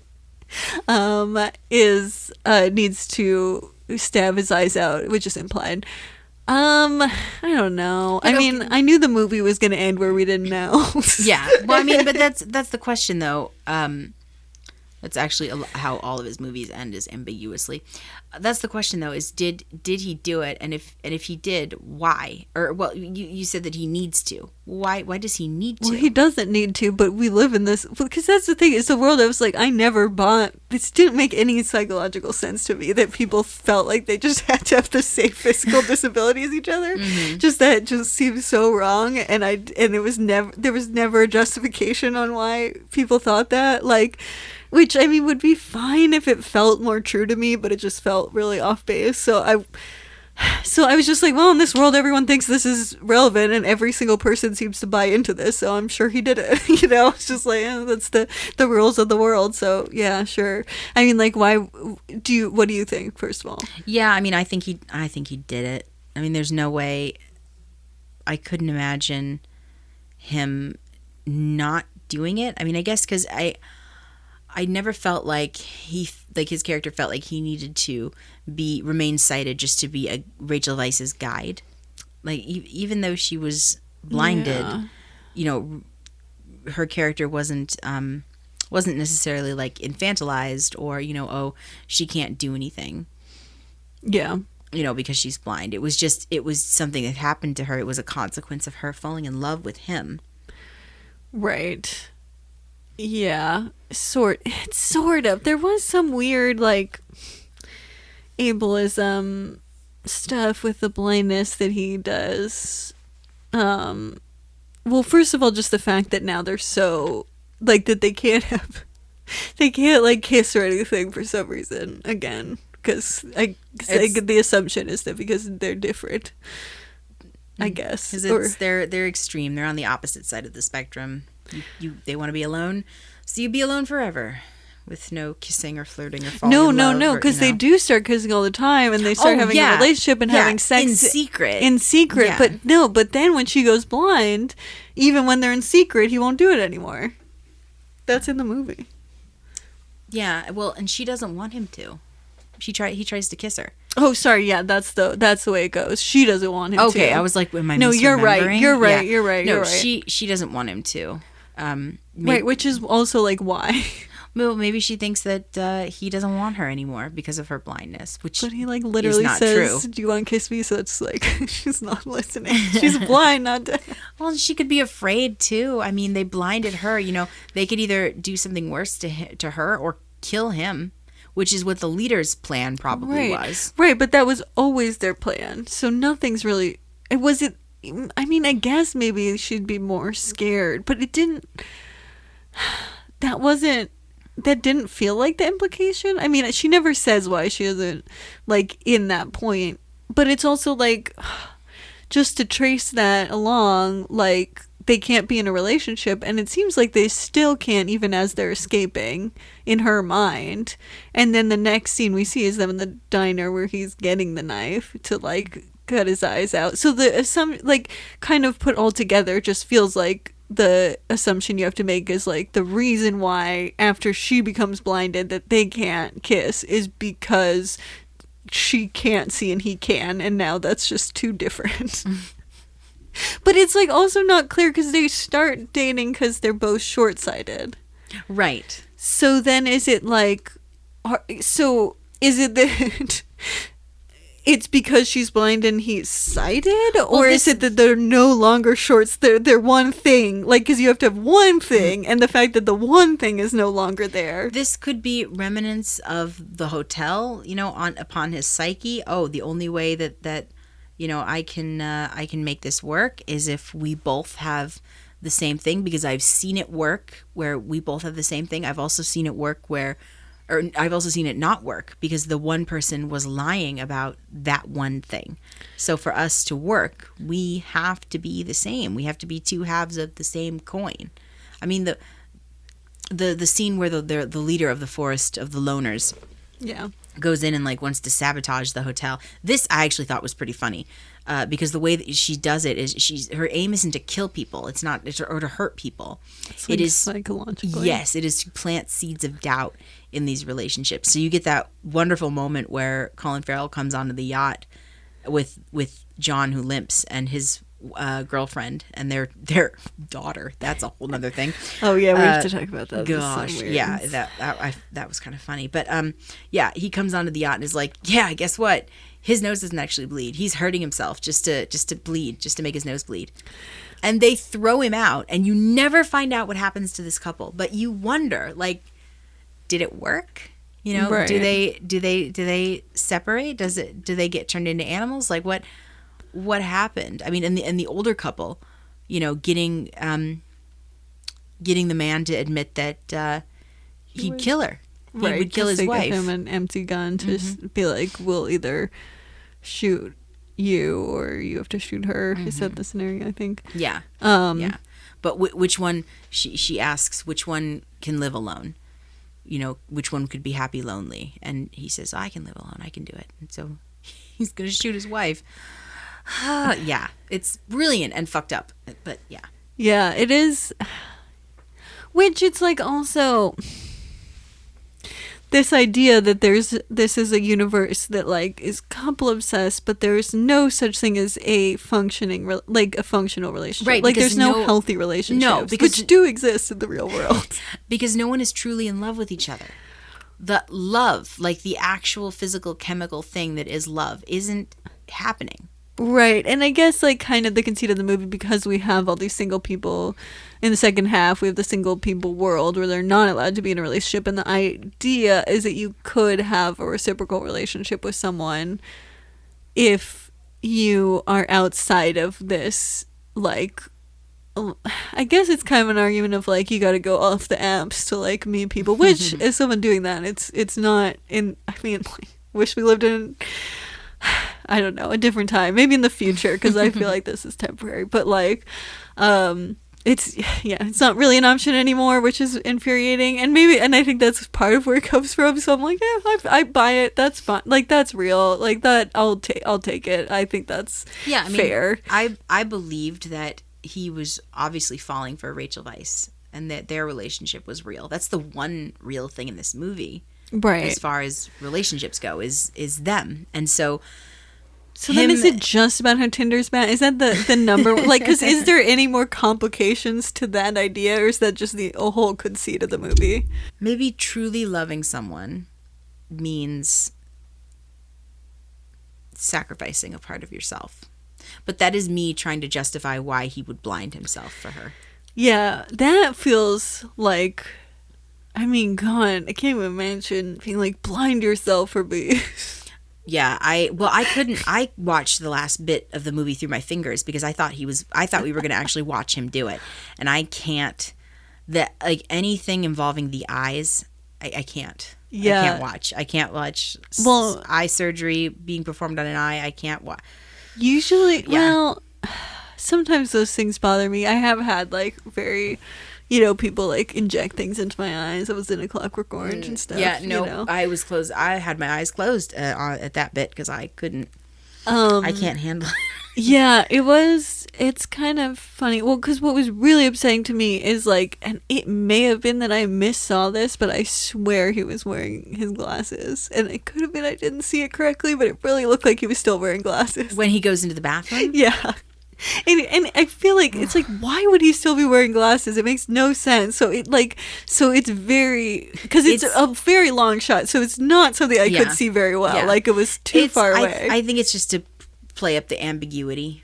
[SPEAKER 3] needs to stab his eyes out, which is implied. I don't know. I mean, I knew the movie was going to end where we didn't know.
[SPEAKER 4] Yeah. Well, I mean, but that's the question though. That's actually how all of his movies end, is ambiguously. That's the question though, is did he do it, and if he did, why? Or well, you said that he needs to. Why does he need to?
[SPEAKER 3] Well, he doesn't need to, but we live in this, because that's the thing. It's a world I was like, I never bought. This didn't make any psychological sense to me that people felt like they just had to have the same physical disability as each other. Mm-hmm. Just that just seems so wrong, and there was never a justification on why people thought that. Like, which I mean would be fine if it felt more true to me, but it just felt really off base. So I was just like, well, in this world, everyone thinks this is relevant, and every single person seems to buy into this. So I'm sure he did it. You know, it's just like, that's the rules of the world. So yeah, sure. I mean, like, what do you think, first of all?
[SPEAKER 4] Yeah, I mean, I think he did it. I mean, there's no way. I couldn't imagine him not doing it. I mean, I guess because I never felt like his character felt like he needed to remain sighted just to be Rachel Weisz's guide. Like, even though she was blinded, you know, her character wasn't necessarily like infantilized or, you know, oh, she can't do anything.
[SPEAKER 3] Yeah.
[SPEAKER 4] You know, because she's blind. It was something that happened to her. It was a consequence of her falling in love with him.
[SPEAKER 3] Right. Yeah, sort of. There was some weird, like, ableism stuff with the blindness that he does. Well, first of all, just the fact that now they're so, like, that they can't, like, kiss or anything for some reason, again. Because the assumption is that because they're different, I guess.
[SPEAKER 4] Because they're extreme. They're on the opposite side of the spectrum. They want to be alone, so you be alone forever, with no kissing or flirting or falling in love.
[SPEAKER 3] No, because they do start kissing all the time, and they start having a relationship and having sex in secret. Yeah. But then when she goes blind, even when they're in secret, he won't do it anymore. That's in the movie.
[SPEAKER 4] Yeah, well, and she doesn't want him to. He tries to kiss her.
[SPEAKER 3] Oh, sorry. Yeah, that's the way it goes. She doesn't want him to.
[SPEAKER 4] Okay, I was like, am I misremembering?
[SPEAKER 3] No, you're right. You're right. You're right.
[SPEAKER 4] No, she doesn't want him to.
[SPEAKER 3] Right, which is also like why.
[SPEAKER 4] Well, maybe she thinks that he doesn't want her anymore because of her blindness, which
[SPEAKER 3] But he like literally
[SPEAKER 4] is not
[SPEAKER 3] says,
[SPEAKER 4] true.
[SPEAKER 3] "Do you want to kiss me?" So it's like she's not listening. She's blind, not deaf.
[SPEAKER 4] Well, she could be afraid too. I mean, they blinded her. You know, they could either do something worse to her or kill him, which is what the leader's plan probably was.
[SPEAKER 3] Right, but that was always their plan. So nothing's really. It was it. I mean, I guess maybe she'd be more scared, but it didn't. That wasn't. That didn't feel like the implication. I mean, she never says why she isn't like in that point, but it's also like just to trace that along, like they can't be in a relationship, and it seems like they still can't even as they're escaping in her mind. And then the next scene we see is them in the diner where he's getting the knife to like cut his eyes out. So some like kind of put all together just feels like the assumption you have to make is like the reason why after she becomes blinded that they can't kiss is because she can't see and he can, and now that's just too different. But it's like also not clear because they start dating because they're both short-sighted.
[SPEAKER 4] Right.
[SPEAKER 3] So then is it like, so is it that it's because she's blind and he's sighted, or is it that they're no longer shorts? They're one thing, like, because you have to have one thing, and the fact that the one thing is no longer there.
[SPEAKER 4] This could be remnants of the hotel, you know, upon his psyche. Oh, the only way that you know I can make this work is if we both have the same thing, because I've seen it work where we both have the same thing. I've also seen it work or I've also seen it not work because the one person was lying about that one thing. So for us to work, we have to be the same. We have to be two halves of the same coin. I mean, the scene where the leader of the forest of the loners goes in and like wants to sabotage the hotel. This I actually thought was pretty funny. Because the way that she does it is her aim isn't to kill people. It's or to hurt people.
[SPEAKER 3] It's like
[SPEAKER 4] it is
[SPEAKER 3] psychological.
[SPEAKER 4] Yes, it is to plant seeds of doubt in these relationships. So you get that wonderful moment where Colin Farrell comes onto the yacht with John, who limps, and his girlfriend and their daughter. That's a whole nother thing.
[SPEAKER 3] Oh yeah, we have to talk about that.
[SPEAKER 4] Gosh,
[SPEAKER 3] so
[SPEAKER 4] yeah, that was kind of funny. But yeah, he comes onto the yacht and is like, yeah, guess what? His nose doesn't actually bleed. He's hurting himself just to bleed, just to make his nose bleed. And they throw him out, and you never find out what happens to this couple. But you wonder, like, did it work? You know,
[SPEAKER 3] right.
[SPEAKER 4] do they separate? Do they get turned into animals? Like what happened? I mean, in the older couple, you know, getting the man to admit that he'd kill her. He would kill his wife.
[SPEAKER 3] Give him an empty gun to be like, we'll either shoot you or you have to shoot her. Is that the scenario? I think.
[SPEAKER 4] Yeah. Yeah. But which one? She asks, which one can live alone? You know, which one could be happy lonely? And he says, I can live alone. I can do it. And so he's gonna shoot his wife. Yeah, it's brilliant and fucked up. But yeah.
[SPEAKER 3] Yeah, it is. Which it's like also this idea that this is a universe that like is couple obsessed, but there's no such thing as a functioning a functional relationship.
[SPEAKER 4] Right,
[SPEAKER 3] like there's no healthy relationships, which do exist in the real world.
[SPEAKER 4] Because no one is truly in love with each other. The love, like the actual physical chemical thing that is love, isn't happening.
[SPEAKER 3] Right, and I guess like kind of the conceit of the movie, because we have all these single people in the second half, we have the single people world where they're not allowed to be in a relationship, and the idea is that you could have a reciprocal relationship with someone if you are outside of this, like, I guess it's kind of an argument of like you got to go off the apps to like meet people, which as someone doing that, it's not in, I mean, like, wish we lived in, I don't know, a different time, maybe in the future, because I feel like this is temporary, but like it's not really an option anymore, which is infuriating, and I think that's part of where it comes from. So I'm like, yeah, I buy it, that's fine, like that's real, like that I'll take it. I think that's fair.
[SPEAKER 4] I believed that he was obviously falling for Rachel Weisz and that their relationship was real. That's the one real thing in this movie,
[SPEAKER 3] right,
[SPEAKER 4] as far as relationships go, is them. And so
[SPEAKER 3] So then is it just about how Tinder's bad? Is that the number? Like, because is there any more complications to that idea, or is that just the whole conceit of the movie?
[SPEAKER 4] Maybe truly loving someone means sacrificing a part of yourself. But that is me trying to justify why he would blind himself for her.
[SPEAKER 3] Yeah, that feels like, I mean, God, I can't even imagine being like, blind yourself for me.
[SPEAKER 4] Yeah, I watched the last bit of the movie through my fingers because I thought we were going to actually watch him do it. And I can't, like anything involving the eyes, I can't.
[SPEAKER 3] Yeah.
[SPEAKER 4] I can't watch eye surgery being performed on an eye. I can't watch.
[SPEAKER 3] Usually,
[SPEAKER 4] Yeah.
[SPEAKER 3] well, sometimes those things bother me. I have had like very, people like inject things into my eyes. I was in A Clockwork Orange and stuff.
[SPEAKER 4] Yeah, no, I was closed. I had my eyes closed at that bit because I couldn't.
[SPEAKER 3] I
[SPEAKER 4] can't handle it.
[SPEAKER 3] Yeah, it's kind of funny. Well, because what was really upsetting to me is like, and it may have been that I missaw this, but I swear he was wearing his glasses. And it could have been I didn't see it correctly, but it really looked like he was still wearing glasses.
[SPEAKER 4] When he goes into the bathroom?
[SPEAKER 3] Yeah. And I feel like it's like, why would he still be wearing glasses? It makes no sense. So it's very, because it's a very long shot, so it's not something I could see very well.
[SPEAKER 4] Yeah.
[SPEAKER 3] Like it was too far away.
[SPEAKER 4] I think it's just to play up the ambiguity.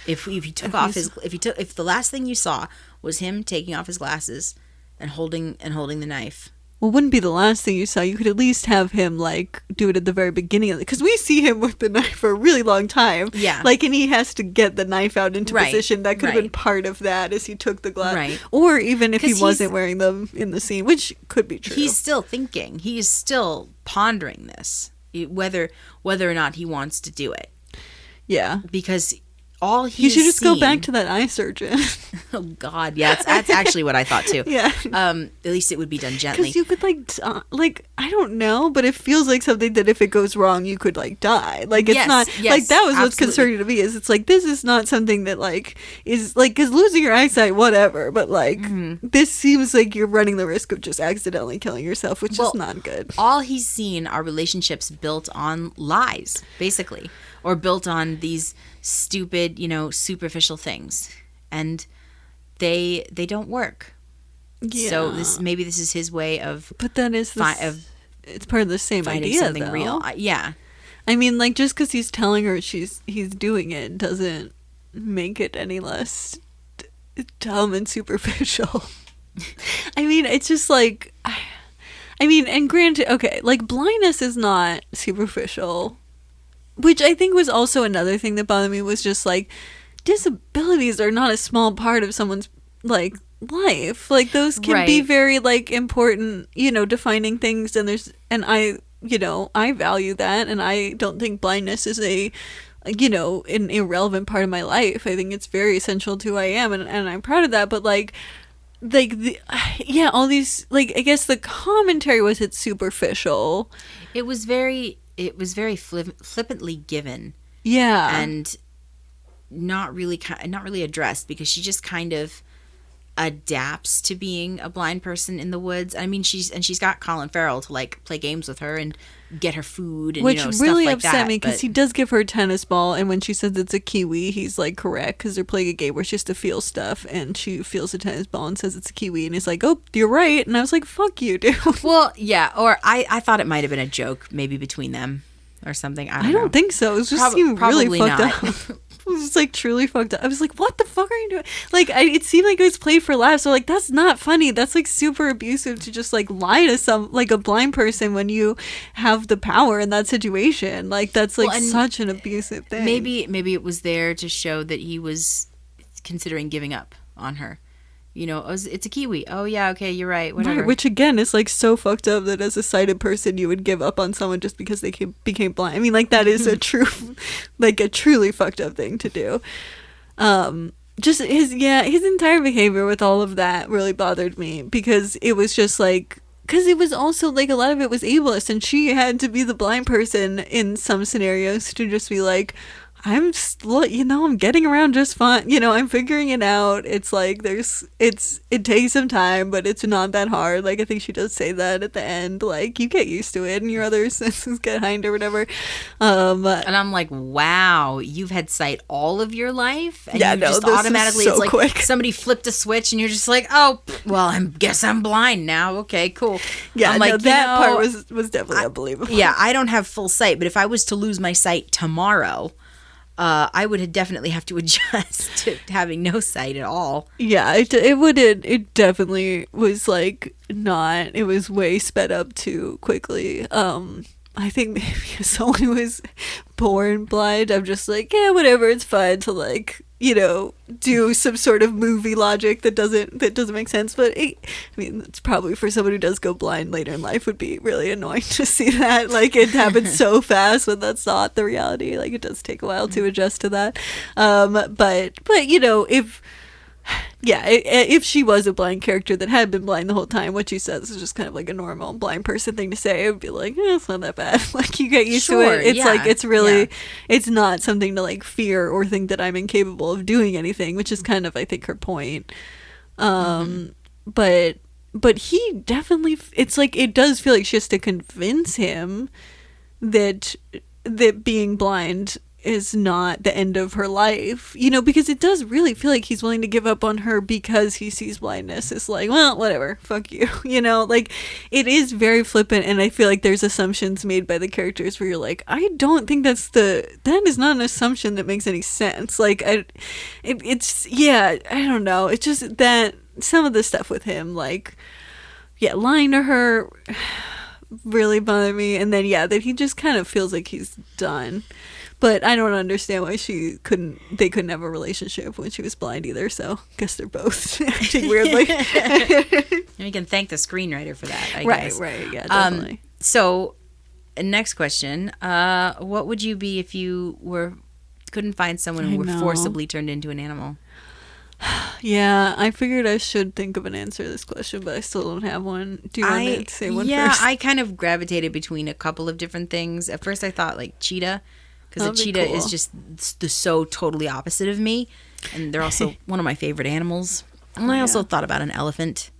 [SPEAKER 4] If he took off his, if the last thing you saw was him taking off his glasses and holding the knife.
[SPEAKER 3] Well, wouldn't be the last thing you saw. You could at least have him like do it at the very beginning of it, because we see him with the knife for a really long time.
[SPEAKER 4] Yeah,
[SPEAKER 3] like, and he has to get the knife out into
[SPEAKER 4] right.
[SPEAKER 3] position. That could have
[SPEAKER 4] right.
[SPEAKER 3] been part of that as he took the glass,
[SPEAKER 4] right?
[SPEAKER 3] Or even if he wasn't wearing them in the scene, which could be true.
[SPEAKER 4] He's still thinking. He is still pondering this, whether or not he wants to do it.
[SPEAKER 3] Yeah,
[SPEAKER 4] because all he
[SPEAKER 3] you should just go back to that eye surgeon.
[SPEAKER 4] Oh God, yeah, that's actually what I thought too.
[SPEAKER 3] Yeah,
[SPEAKER 4] at least it would be done gently.
[SPEAKER 3] Because you could like I don't know, but it feels like something that if it goes wrong, you could like die. Like it's not like that was what's concerning to me. Is it's like this is not something that like is like, because losing your eyesight, whatever, but like this seems like you're running the risk of just accidentally killing yourself, which is not good.
[SPEAKER 4] All he's seen are relationships built on lies, basically, or built on these stupid, superficial things, and they don't work.
[SPEAKER 3] Yeah.
[SPEAKER 4] So this is his way of.
[SPEAKER 3] But that is it's part of the same idea,
[SPEAKER 4] something
[SPEAKER 3] though.
[SPEAKER 4] real. Yeah.
[SPEAKER 3] I mean, like, just because he's telling her he's doing it doesn't make it any less dumb and superficial. I mean, it's just like, and granted, okay, like blindness is not superficial. Which I think was also another thing that bothered me, was just like disabilities are not a small part of someone's like life. Like those can be very like important, defining things, and I value that, and I don't think blindness is an irrelevant part of my life. I think it's very essential to who I am, and I'm proud of that. But all these, like, I guess the commentary was it's superficial.
[SPEAKER 4] It was very flippantly given.
[SPEAKER 3] Yeah.
[SPEAKER 4] And not really addressed, because she just kind of adapts to being a blind person in the woods. I mean, she's got Colin Farrell to like play games with her and get her food, and
[SPEAKER 3] which
[SPEAKER 4] stuff
[SPEAKER 3] really
[SPEAKER 4] like
[SPEAKER 3] upset
[SPEAKER 4] that,
[SPEAKER 3] me, because he does give her a tennis ball, and when she says it's a kiwi, he's like correct, because they're playing a game where she has to feel stuff, and she feels a tennis ball and says it's a kiwi, and he's like, oh, you're right, and I was like, fuck you, dude.
[SPEAKER 4] Well, yeah, or I thought it might have been a joke maybe between them or something. I don't know.
[SPEAKER 3] Think so. It was just seemed really fucked
[SPEAKER 4] not.
[SPEAKER 3] up. It was like truly fucked up. I was like, what the fuck are you doing? Like, it seemed like it was played for laughs. So like, that's not funny. That's like super abusive to just like lie to like a blind person when you have the power in that situation. Like, that's like such an abusive thing.
[SPEAKER 4] Maybe it was there to show that he was considering giving up on her. It's a kiwi. Oh yeah, okay, you're right. Whatever.
[SPEAKER 3] Right, which again is like so fucked up that as a sighted person you would give up on someone just because they became blind. I mean, like, that is a truly fucked up thing to do. Just his entire behavior with all of that really bothered me, because it was just like, because it was also like a lot of it was ableist, and she had to be the blind person in some scenarios to just be like, I'm getting around just fine. I'm figuring it out. It's like it takes some time, but it's not that hard. Like, I think she does say that at the end. Like, you get used to it and your other senses get heightened or whatever.
[SPEAKER 4] And I'm like, wow, you've had sight all of your life? And
[SPEAKER 3] Yeah,
[SPEAKER 4] you
[SPEAKER 3] no,
[SPEAKER 4] just
[SPEAKER 3] this is
[SPEAKER 4] automatically,
[SPEAKER 3] so
[SPEAKER 4] it's like
[SPEAKER 3] quick.
[SPEAKER 4] somebody flipped a switch and you're just like, oh, well, I guess I'm blind now. Okay, cool.
[SPEAKER 3] Yeah,
[SPEAKER 4] I'm
[SPEAKER 3] no,
[SPEAKER 4] like,
[SPEAKER 3] that part was definitely unbelievable.
[SPEAKER 4] Yeah, I don't have full sight, but if I was to lose my sight tomorrow, I would definitely have to adjust to having no sight at all.
[SPEAKER 3] Yeah, it definitely was like not, it was way sped up too quickly. I think maybe as someone who was born blind, I'm just like, yeah, whatever, it's fine to like, do some sort of movie logic that doesn't make sense. But it's probably for someone who does go blind later in life would be really annoying to see that. Like, it happens so fast when that's not the reality. Like, it does take a while to adjust to that. But if she was a blind character that had been blind the whole time, what she says is just kind of like a normal blind person thing to say. It would be like, it's not that bad. Like, you get used to it. It's like, it's really, it's not something to like fear or think that I'm incapable of doing anything, which is kind of, I think, her point. But he definitely, it's like, it does feel like she has to convince him that being blind is not the end of her life, because it does really feel like he's willing to give up on her because he sees blindness. It's like, well, whatever, fuck you, like, it is very flippant. And I feel like there's assumptions made by the characters where you're like, I don't think that is not an assumption that makes any sense. Like, I don't know, it's just that some of the stuff with him, like, lying to her really bothered me. And then that he just kind of feels like he's done. But I don't understand why they couldn't have a relationship when she was blind either. So I guess they're both acting weirdly.
[SPEAKER 4] You can thank the screenwriter for that, I guess.
[SPEAKER 3] Right, yeah, definitely.
[SPEAKER 4] So, next question. What would you be if you couldn't find someone who were forcibly turned into an animal?
[SPEAKER 3] Yeah, I figured I should think of an answer to this question, but I still don't have one. Do you want to say one first?
[SPEAKER 4] Yeah, I kind of gravitated between a couple of different things. At first I thought like cheetah, because a cheetah is just so totally opposite of me, and they're also one of my favorite animals. And I also thought about an elephant.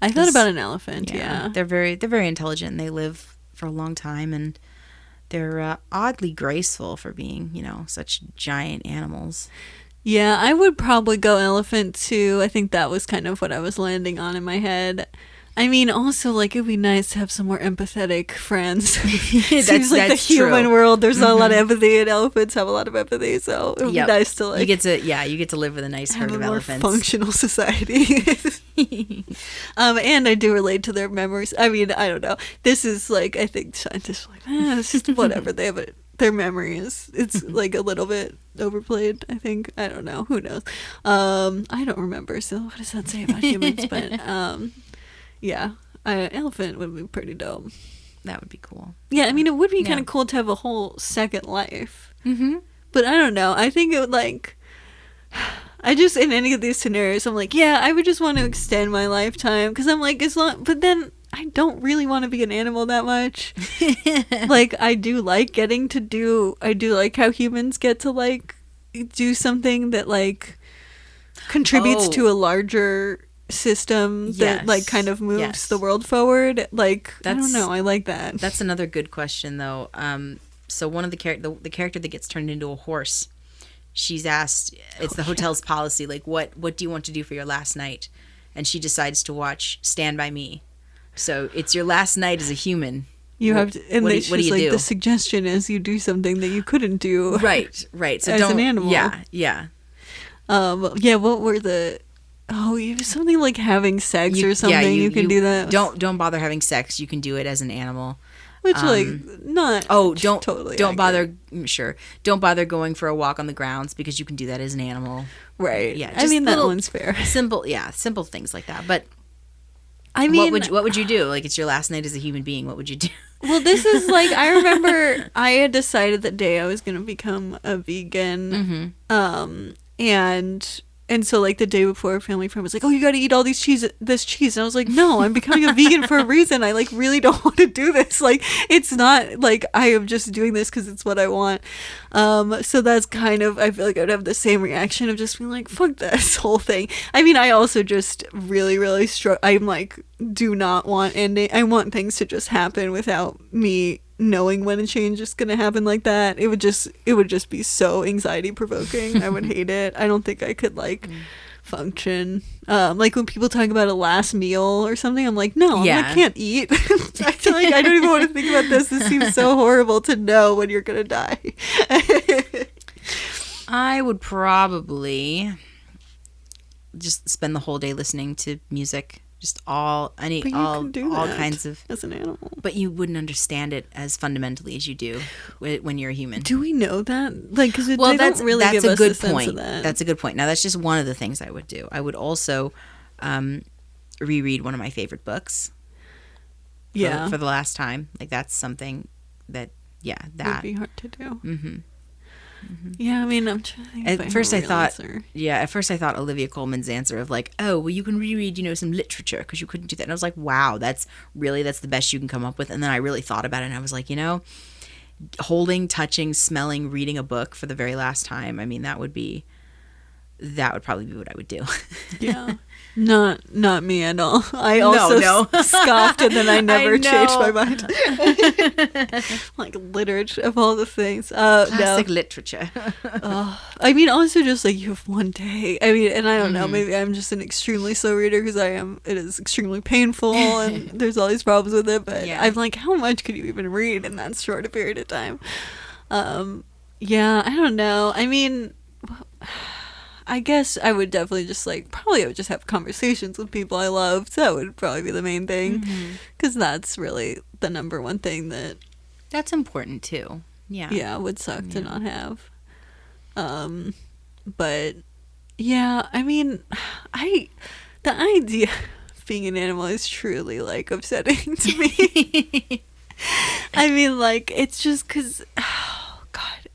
[SPEAKER 3] I thought about an elephant. Yeah,
[SPEAKER 4] they're very intelligent, and they live for a long time, and they're oddly graceful for being such giant animals.
[SPEAKER 3] Yeah, I would probably go elephant too. I think that was kind of what I was landing on in my head. I mean, also, like, it'd be nice to have some more empathetic friends. Seems like the human world, there's not a lot of empathy, and elephants have a lot of empathy, so it would be nice to, like...
[SPEAKER 4] You get to live with a nice herd of elephants.
[SPEAKER 3] Have a more functional society. And I do relate to their memories. I mean, I don't know. This is, like, I think scientists are like, it's just whatever. They have their memory it's like a little bit overplayed, I think. I don't know. Who knows? I don't remember, so what does that say about humans? But, yeah, elephant would be pretty dope.
[SPEAKER 4] That would be cool.
[SPEAKER 3] Yeah, I mean, it would be kind of cool to have a whole second life. Mm-hmm. But I don't know. I think it would, like... I just, in any of these scenarios, I'm like, I would just want to extend my lifetime. Because I'm like, but then I don't really want to be an animal that much. Like, I do like how humans get to, like, do something that, like, contributes to a larger system that like kind of moves the world forward. Like, I don't know, I like that.
[SPEAKER 4] That's another good question though. So one of the character that gets turned into a horse, she's asked, it's the hotel's policy, like, what do you want to do for your last night? And she decides to watch Stand By Me. So it's your last night as a human. You have to, and what do you do?
[SPEAKER 3] The suggestion is you do something that you couldn't do
[SPEAKER 4] right so
[SPEAKER 3] as an animal. What were the something like having sex or something. You can do that.
[SPEAKER 4] Don't bother having sex. You can do it as an animal.
[SPEAKER 3] Which don't
[SPEAKER 4] bother. Sure, don't bother going for a walk on the grounds because you can do that as an animal.
[SPEAKER 3] Right. Yeah. I mean, that one's fair.
[SPEAKER 4] Simple things like that. But
[SPEAKER 3] I mean,
[SPEAKER 4] what would you do? Like, it's your last night as a human being. What would you do?
[SPEAKER 3] Well, this is like, I remember I had decided that day I was going to become a vegan. Mm-hmm. And and so like the day before, a family friend was like, "Oh, you got to eat all this cheese." And I was like, "No, I'm becoming a vegan for a reason. I like really don't want to do this. Like, it's not like I am just doing this because it's what I want." So that's kind of, I feel like I'd have the same reaction of just being like, "Fuck this whole thing." I mean, I also just really, really I'm like, do not want ending. I want things to just happen without me knowing when a change is going to happen like that. It would just be so anxiety provoking. I would hate it. I don't think I could like function. Like when people talk about a last meal or something, I'm like, no,
[SPEAKER 4] Yeah.
[SPEAKER 3] I can't eat. I feel like I don't even want to think about this. This seems so horrible to know when you're going to die.
[SPEAKER 4] I would probably just spend the whole day listening to music. Just all
[SPEAKER 3] But you can do
[SPEAKER 4] all
[SPEAKER 3] that
[SPEAKER 4] kinds of.
[SPEAKER 3] as an animal.
[SPEAKER 4] But you wouldn't understand it as fundamentally as you do when you're a human.
[SPEAKER 3] Do we know that? Like, because they
[SPEAKER 4] that's
[SPEAKER 3] don't really
[SPEAKER 4] that's
[SPEAKER 3] give
[SPEAKER 4] a
[SPEAKER 3] us
[SPEAKER 4] good
[SPEAKER 3] a sense
[SPEAKER 4] point.
[SPEAKER 3] of that.
[SPEAKER 4] That's a good point. Now that's just one of the things I would do. I would also reread one of my favorite books. For the last time. Like that's something that
[SPEAKER 3] would be hard to do.
[SPEAKER 4] Mm-hmm.
[SPEAKER 3] Yeah, I mean, I'm trying to think.
[SPEAKER 4] At first I thought Olivia Colman's answer of like, oh, well, you can reread, some literature because you couldn't do that. And I was like, wow, that's the best you can come up with. And then I really thought about it and I was like, holding, touching, smelling, reading a book for the very last time. I mean, that would probably be what I would do.
[SPEAKER 3] Yeah. Not me at all. I also scoffed and then I never changed my mind. Like literature of all the things.
[SPEAKER 4] Classic literature.
[SPEAKER 3] I mean, also just like you have one day. I mean, and I don't know, maybe I'm just an extremely slow reader because it is extremely painful and there's all these problems with it. But I'm like, how much could you even read in that short a period of time? Yeah, I don't know. I mean, I guess I would definitely just I would just have conversations with people I love. So that would probably be the main thing because that's really the number one thing
[SPEAKER 4] that's important too. Yeah,
[SPEAKER 3] would suck to not have. But yeah, I mean, the idea of being an animal is truly like upsetting to me. I mean, like it's just because, oh God,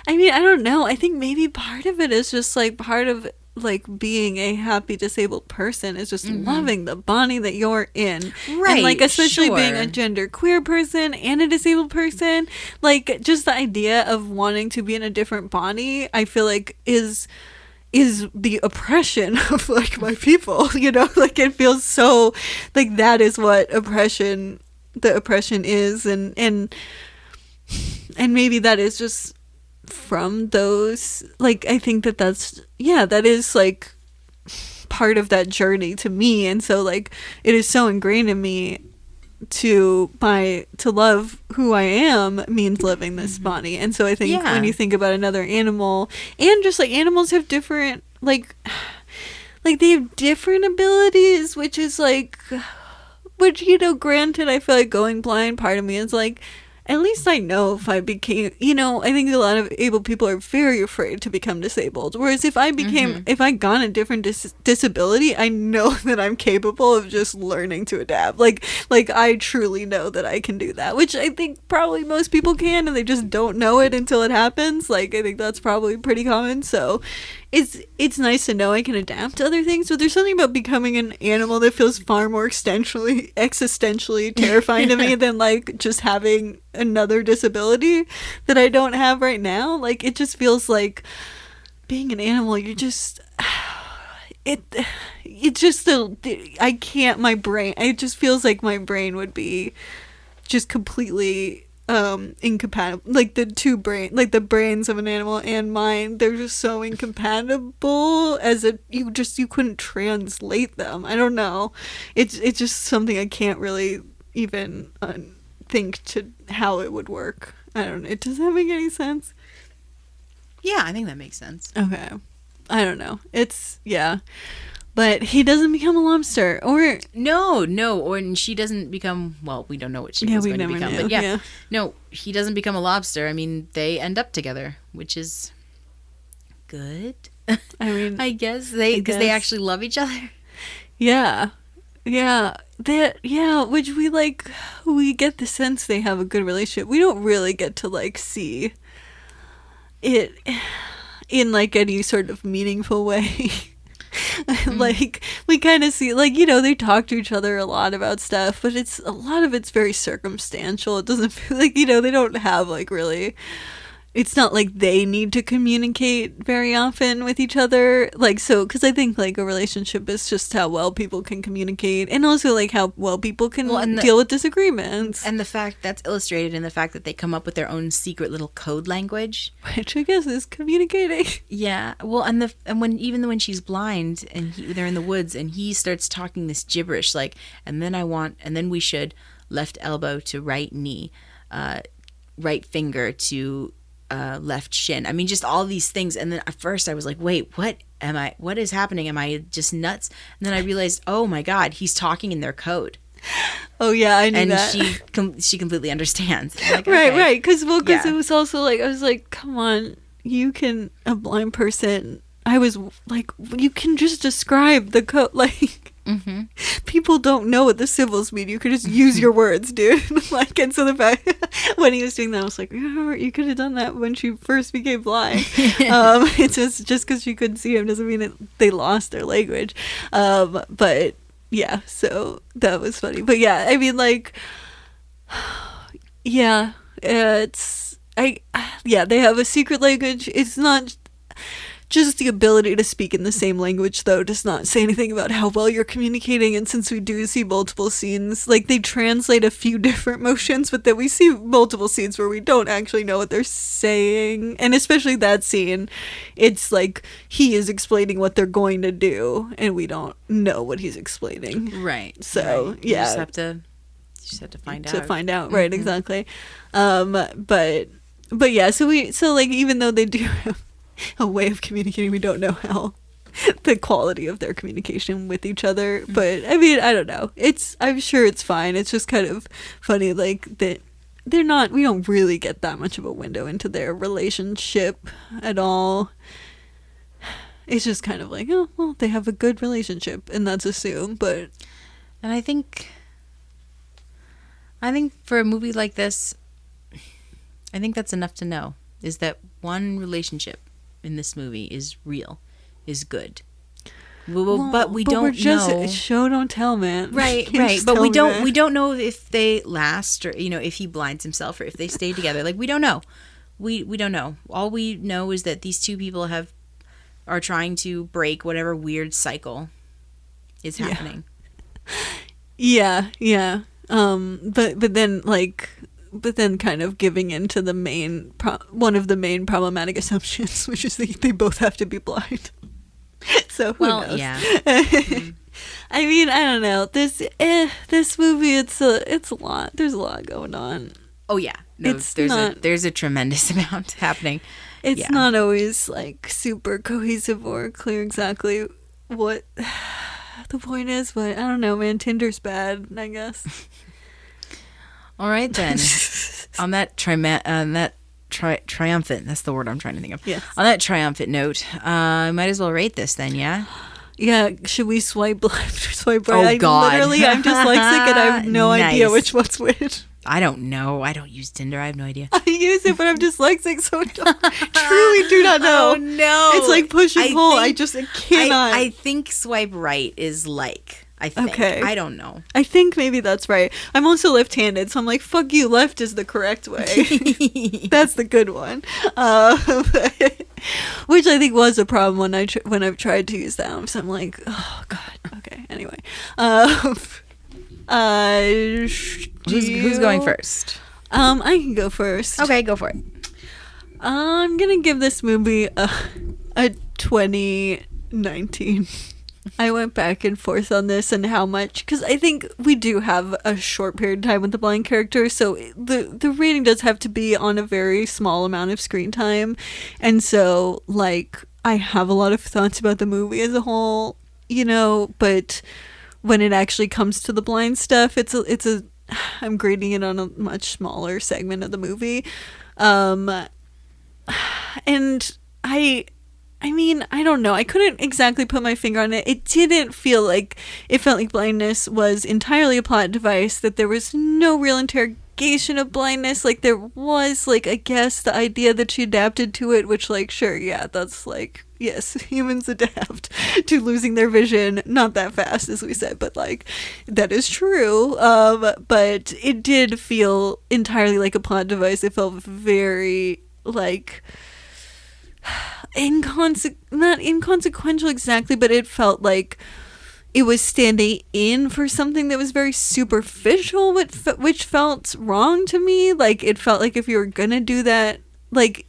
[SPEAKER 3] I mean, I don't know. I think maybe part of it is just like part of like being a happy disabled person is just loving the body that you're in,
[SPEAKER 4] right?
[SPEAKER 3] And like especially
[SPEAKER 4] sure.
[SPEAKER 3] being a gender queer person and a disabled person, like just the idea of wanting to be in a different body, I feel like is the oppression of like my people, like it feels so like that is what the oppression is, and maybe that is just from those, like I think that is like part of that journey to me, and so like it is so ingrained in me to love who I am means living this body. And so I think when you think about another animal, and just like animals have different like they have different abilities, which is like, which granted, I feel like going blind, part of me is like, at least I know if I became, I think a lot of able people are very afraid to become disabled. Whereas if I got a different disability, I know that I'm capable of just learning to adapt. Like I truly know that I can do that, which I think probably most people can, and they just don't know it until it happens. Like I think that's probably pretty common. So it's nice to know I can adapt to other things, but there's something about becoming an animal that feels far more existentially terrifying to me than like just having another disability that I don't have right now. Like it just feels like being an animal, you just it just I can't, my brain, it just feels like my brain would be just completely incompatible. Like the brains of an animal and mine, they're just so incompatible you couldn't translate them. I don't know, it's just something I can't really even think to how it would work. I don't know, does that make any sense?
[SPEAKER 4] Yeah, I think that makes sense.
[SPEAKER 3] Okay, I don't know, but he doesn't become a lobster, or
[SPEAKER 4] or she doesn't become, well, we don't know what she was going to become,
[SPEAKER 3] knew.
[SPEAKER 4] But no, he doesn't become a lobster. I mean, they end up together, which is good.
[SPEAKER 3] I mean,
[SPEAKER 4] I guess because they actually love each other.
[SPEAKER 3] Yeah, which we get the sense they have a good relationship. We don't really get to like see it in like any sort of meaningful way. Like, we kind of see, like, they talk to each other a lot about stuff, but a lot of it's very circumstantial. It doesn't feel like, they don't have, like, really, it's not like they need to communicate very often with each other. Like, so, because I think, like, a relationship is just how well people can communicate, and also, like, how well people can deal with disagreements.
[SPEAKER 4] And the fact that's illustrated in the fact that they come up with their own secret little code language,
[SPEAKER 3] which I guess is communicating.
[SPEAKER 4] Yeah. Well, and when she's blind and they're in the woods and he starts talking this gibberish, like, and then we should left elbow to right knee, right finger to left shin. I mean, just all these things. And then at first I was like, wait, what is happening? Am I just nuts? And then I realized, oh my God, he's talking in their code.
[SPEAKER 3] Oh yeah, I knew
[SPEAKER 4] and
[SPEAKER 3] that.
[SPEAKER 4] she completely understands. Like,
[SPEAKER 3] right,
[SPEAKER 4] okay.
[SPEAKER 3] right. Because it was also like, I was like, come on, a blind person. I was like, you can just describe the code. Like, people don't know what the symbols mean. You could just use your words, dude. Like, and so the fact when he was doing that, I was like, you could have done that when she first became blind. It's just because she couldn't see him doesn't mean they lost their language. But yeah, so that was funny. But yeah, I mean, like, yeah, they have a secret language. It's not just the ability to speak in the same language, though, does not say anything about how well you're communicating. And since we do see multiple scenes, like, they translate a few different motions, but then we see multiple scenes where we don't actually know what they're saying. And especially that scene, it's like he is explaining what they're going to do, and we don't know what he's explaining.
[SPEAKER 4] Right.
[SPEAKER 3] So,
[SPEAKER 4] right.
[SPEAKER 3] yeah.
[SPEAKER 4] You just have to find out.
[SPEAKER 3] To find out, right, exactly. But yeah, so like, even though they do have a way of communicating, we don't know how the quality of their communication with each other. But I mean, I don't know, I'm sure it's fine. It's just kind of funny, like, that we don't really get that much of a window into their relationship at all. It's just kind of like, oh well, they have a good relationship, and that's assumed. But
[SPEAKER 4] and I think for a movie like this, I think that's enough to know, is that one relationship in this movie is real, is good. But we don't know.
[SPEAKER 3] Show don't tell, man.
[SPEAKER 4] Right. But we don't know if they last, or if he blinds himself, or if they stay together. Like, we don't know. We don't know. All we know is that these two people are trying to break whatever weird cycle is happening.
[SPEAKER 3] Yeah. But then kind of giving into the one of the main problematic assumptions, which is that they both have to be blind. So who knows?
[SPEAKER 4] Yeah.
[SPEAKER 3] I mean, I don't know. This movie, it's a lot. There's a lot going on.
[SPEAKER 4] Oh yeah, no, there's a tremendous amount happening.
[SPEAKER 3] It's not always like super cohesive or clear exactly what the point is, but I don't know, man. Tinder's bad, I guess.
[SPEAKER 4] All right then. On that triumphant, that's the word I'm trying to think of.
[SPEAKER 3] Yes.
[SPEAKER 4] On that triumphant note, I might as well rate this then, yeah?
[SPEAKER 3] Yeah, should we swipe left or swipe right?
[SPEAKER 4] Oh, God.
[SPEAKER 3] I'm dyslexic and I have no idea which one's which.
[SPEAKER 4] I don't know. I don't use Tinder. I have no idea.
[SPEAKER 3] I use it, but I'm dyslexic, so I truly do not know.
[SPEAKER 4] Oh, no.
[SPEAKER 3] It's like push and pull. I cannot.
[SPEAKER 4] I think swipe right is like... I think.
[SPEAKER 3] Okay.
[SPEAKER 4] I don't know.
[SPEAKER 3] I think maybe that's right. I'm also left-handed, so I'm like, fuck you, left is the correct way. That's the good one. Which I think was a problem when I've tried to use that. So I'm like, oh, God. Okay, anyway.
[SPEAKER 4] Who's going first?
[SPEAKER 3] I can go first.
[SPEAKER 4] Okay, go for it.
[SPEAKER 3] I'm going to give this movie a 2019. I went back and forth on this and how much, because I think we do have a short period of time with the blind character, so the rating does have to be on a very small amount of screen time. And so, like, I have a lot of thoughts about the movie as a whole, but when it actually comes to the blind stuff, I'm grading it on a much smaller segment of the movie. And I mean, I don't know. I couldn't exactly put my finger on it. It felt like blindness was entirely a plot device, that there was no real allegation of blindness. Like, there was, like, I guess the idea that she adapted to it, which, like, sure, yeah, that's like, yes, humans adapt to losing their vision, not that fast, as we said, but, like, that is true. But it did feel entirely like a plot device. It felt very, like, not inconsequential exactly, but it felt like it was standing in for something that was very superficial, which felt wrong to me. Like, it felt like if you were gonna do that, like,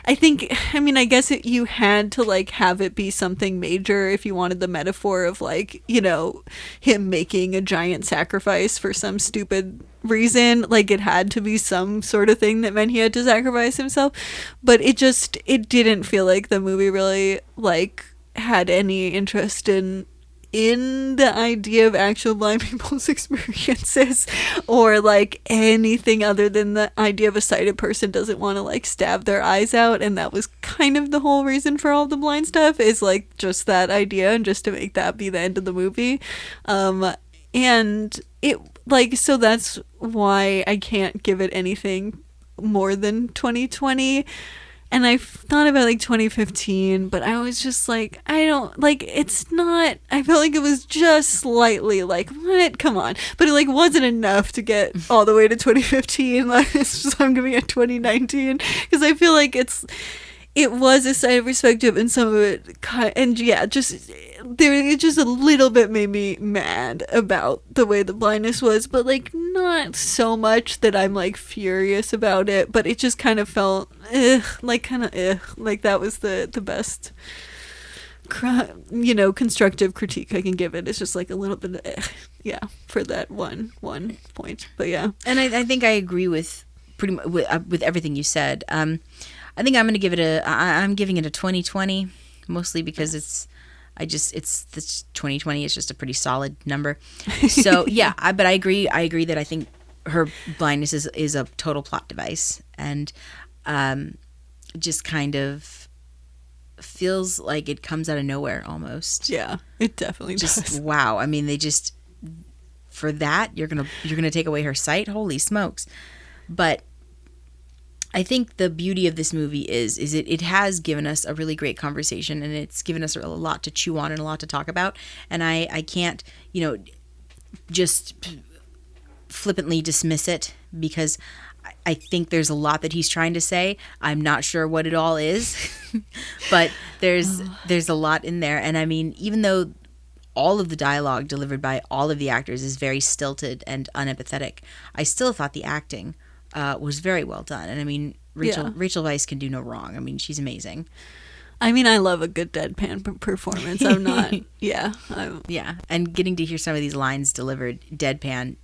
[SPEAKER 3] I guess you had to, like, have it be something major if you wanted the metaphor of, like, you know, him making a giant sacrifice for some stupid reason. Like, it had to be some sort of thing that meant he had to sacrifice himself. But it didn't feel like the movie really, like, had any interest in the idea of actual blind people's experiences, or like anything other than the idea of a sighted person doesn't want to, like, stab their eyes out. And that was kind of the whole reason for all the blind stuff, is like just that idea, and just to make that be the end of the movie. And it, like, so that's why I can't give it anything more than 2020. And I thought about, like, 2015, but I was just like, I don't, like, it's not, I felt like it was just slightly, like, what? Come on. But it, like, wasn't enough to get all the way to 2015. Like, so I'm giving it 2019, because I feel like it was a sign of perspective, and some of it, and yeah, just, it just a little bit made me mad about the way the blindness was, but, like, not so much that I'm, like, furious about it, but it just kind of felt, like, that was the best, you know, constructive critique I can give it. It's just, like, a little bit of, yeah, for that one point, but yeah.
[SPEAKER 4] And I think I agree with pretty much with everything you said. I think I'm giving it a 2020, mostly because it's 2020 is just a pretty solid number. So yeah, but I agree that I think her blindness is a total plot device, and just kind of feels like it comes out of nowhere almost.
[SPEAKER 3] Yeah, it definitely does.
[SPEAKER 4] Wow. I mean, they just, for that, you're gonna take away her sight. Holy smokes. But I think the beauty of this movie is it has given us a really great conversation, and it's given us a lot to chew on and a lot to talk about. And I can't, you know, just flippantly dismiss it, because I think there's a lot that he's trying to say. I'm not sure what it all is, but there's a lot in there. And I mean, even though all of the dialogue delivered by all of the actors is very stilted and unempathetic, I still thought the acting was very well done. And I mean, Rachel Weisz can do no wrong. I mean, she's amazing.
[SPEAKER 3] I mean, I love a good deadpan performance. I'm not, yeah.
[SPEAKER 4] Yeah, and getting to hear some of these lines delivered deadpan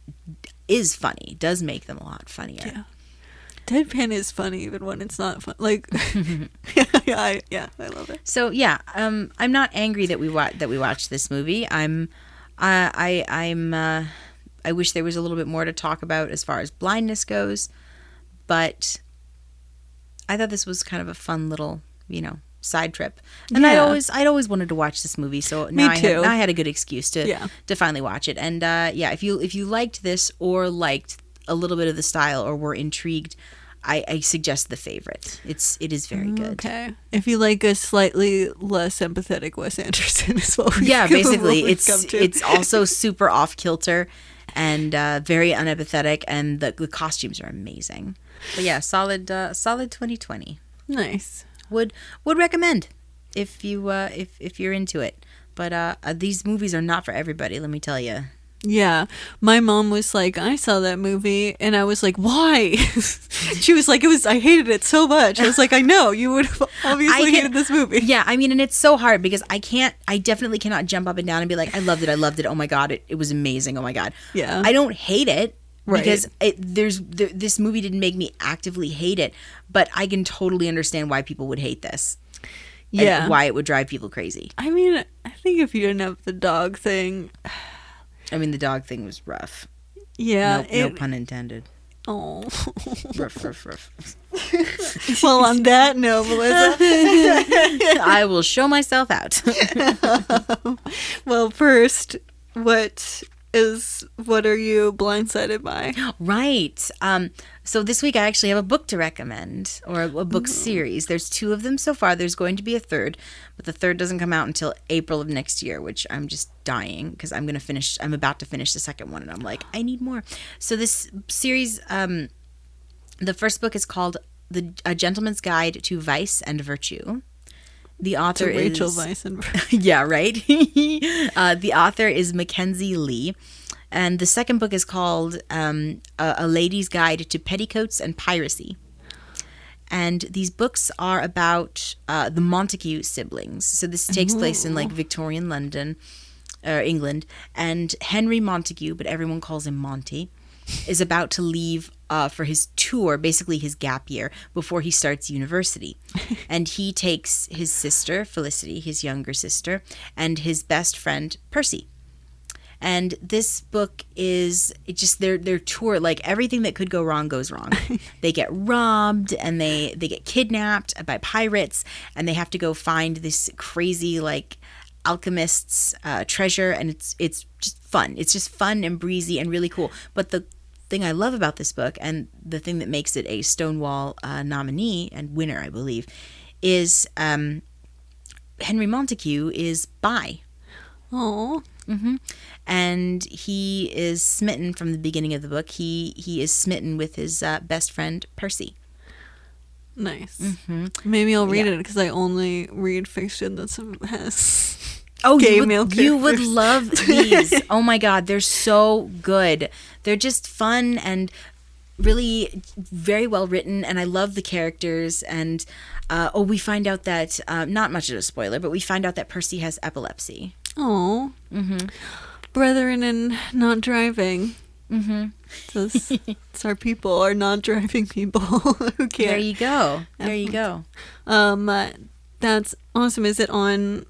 [SPEAKER 4] is funny, does make them a lot funnier.
[SPEAKER 3] Yeah. Deadpan is funny even when it's not fun. Like, I love it.
[SPEAKER 4] So yeah, I'm not angry that we watched this movie. I wish there was a little bit more to talk about as far as blindness goes, but I thought this was kind of a fun little, you know, side trip. And
[SPEAKER 3] yeah.
[SPEAKER 4] I'd always wanted to watch this movie, so now I had a good excuse to finally watch it. And yeah, if you liked this or liked a little bit of the style or were intrigued, I suggest The Favorite. It is very good.
[SPEAKER 3] Okay. If you like a slightly less empathetic Wes Anderson as well.
[SPEAKER 4] Yeah, basically it's also super off kilter and very unempathetic, and the costumes are amazing. But yeah, solid 2020.
[SPEAKER 3] Nice.
[SPEAKER 4] Would recommend if you're into it. But these movies are not for everybody, let me tell you.
[SPEAKER 3] Yeah. My mom was like, I saw that movie, and I was like, why? She was like, I hated it so much. I was like, I know, you would have obviously hated this movie.
[SPEAKER 4] Yeah, I mean, and it's so hard because I definitely cannot jump up and down and be like, I loved it. Oh my God, it was amazing. Oh my God. Yeah. I don't hate it. Right. Because this movie didn't make me actively hate it, but I can totally understand why people would hate this. Yeah. And why it would drive people crazy.
[SPEAKER 3] I mean, I think if you didn't have the dog thing...
[SPEAKER 4] I mean, the dog thing was rough.
[SPEAKER 3] Yeah.
[SPEAKER 4] No pun intended.
[SPEAKER 3] Oh.
[SPEAKER 4] Rough.
[SPEAKER 3] Well, on that note, Melissa.
[SPEAKER 4] I will show myself out.
[SPEAKER 3] Well, first, what is what are you blindsided by?
[SPEAKER 4] Right. So this week I actually have a book to recommend, or a book series. There's 2 of them so far. There's going to be a third, but the third doesn't come out until April of next year, which I'm just dying because I'm about to finish the second one, and I'm like, I need more. So this series, the first book is called A Gentleman's Guide to Vice and Virtue. The author is
[SPEAKER 3] Rachel Weisz and
[SPEAKER 4] yeah, right. The author is Mackenzie Lee, and the second book is called A Lady's Guide to Petticoats and Piracy. And these books are about the Montague siblings. So this takes place in like Victorian London, or England, and Henry Montague, but everyone calls him Monty, is about to leave for his tour, basically his gap year, before he starts university. And he takes his sister, Felicity, his younger sister, and his best friend, Percy. And this book is just their tour. Like, everything that could go wrong goes wrong. They get robbed, and they get kidnapped by pirates, and they have to go find this crazy, like, alchemist's treasure, and it's just fun. It's just fun and breezy and really cool. But the thing I love about this book, and the thing that makes it a Stonewall nominee and winner, I believe, is Henry Montague is bi.
[SPEAKER 3] Oh. And
[SPEAKER 4] he is smitten from the beginning of the book. He is smitten with his best friend Percy.
[SPEAKER 3] Nice. Maybe I'll read it because I only read fiction that has gay male characters.
[SPEAKER 4] You would love these. Oh my God, they're so good. They're just fun and really very well written, and I love the characters. And we find out that not much of a spoiler, but we find out that Percy has epilepsy.
[SPEAKER 3] Oh. Brethren in not driving. It's our people, our not driving people who can't.
[SPEAKER 4] There you go. There you go.
[SPEAKER 3] That's awesome. Is it on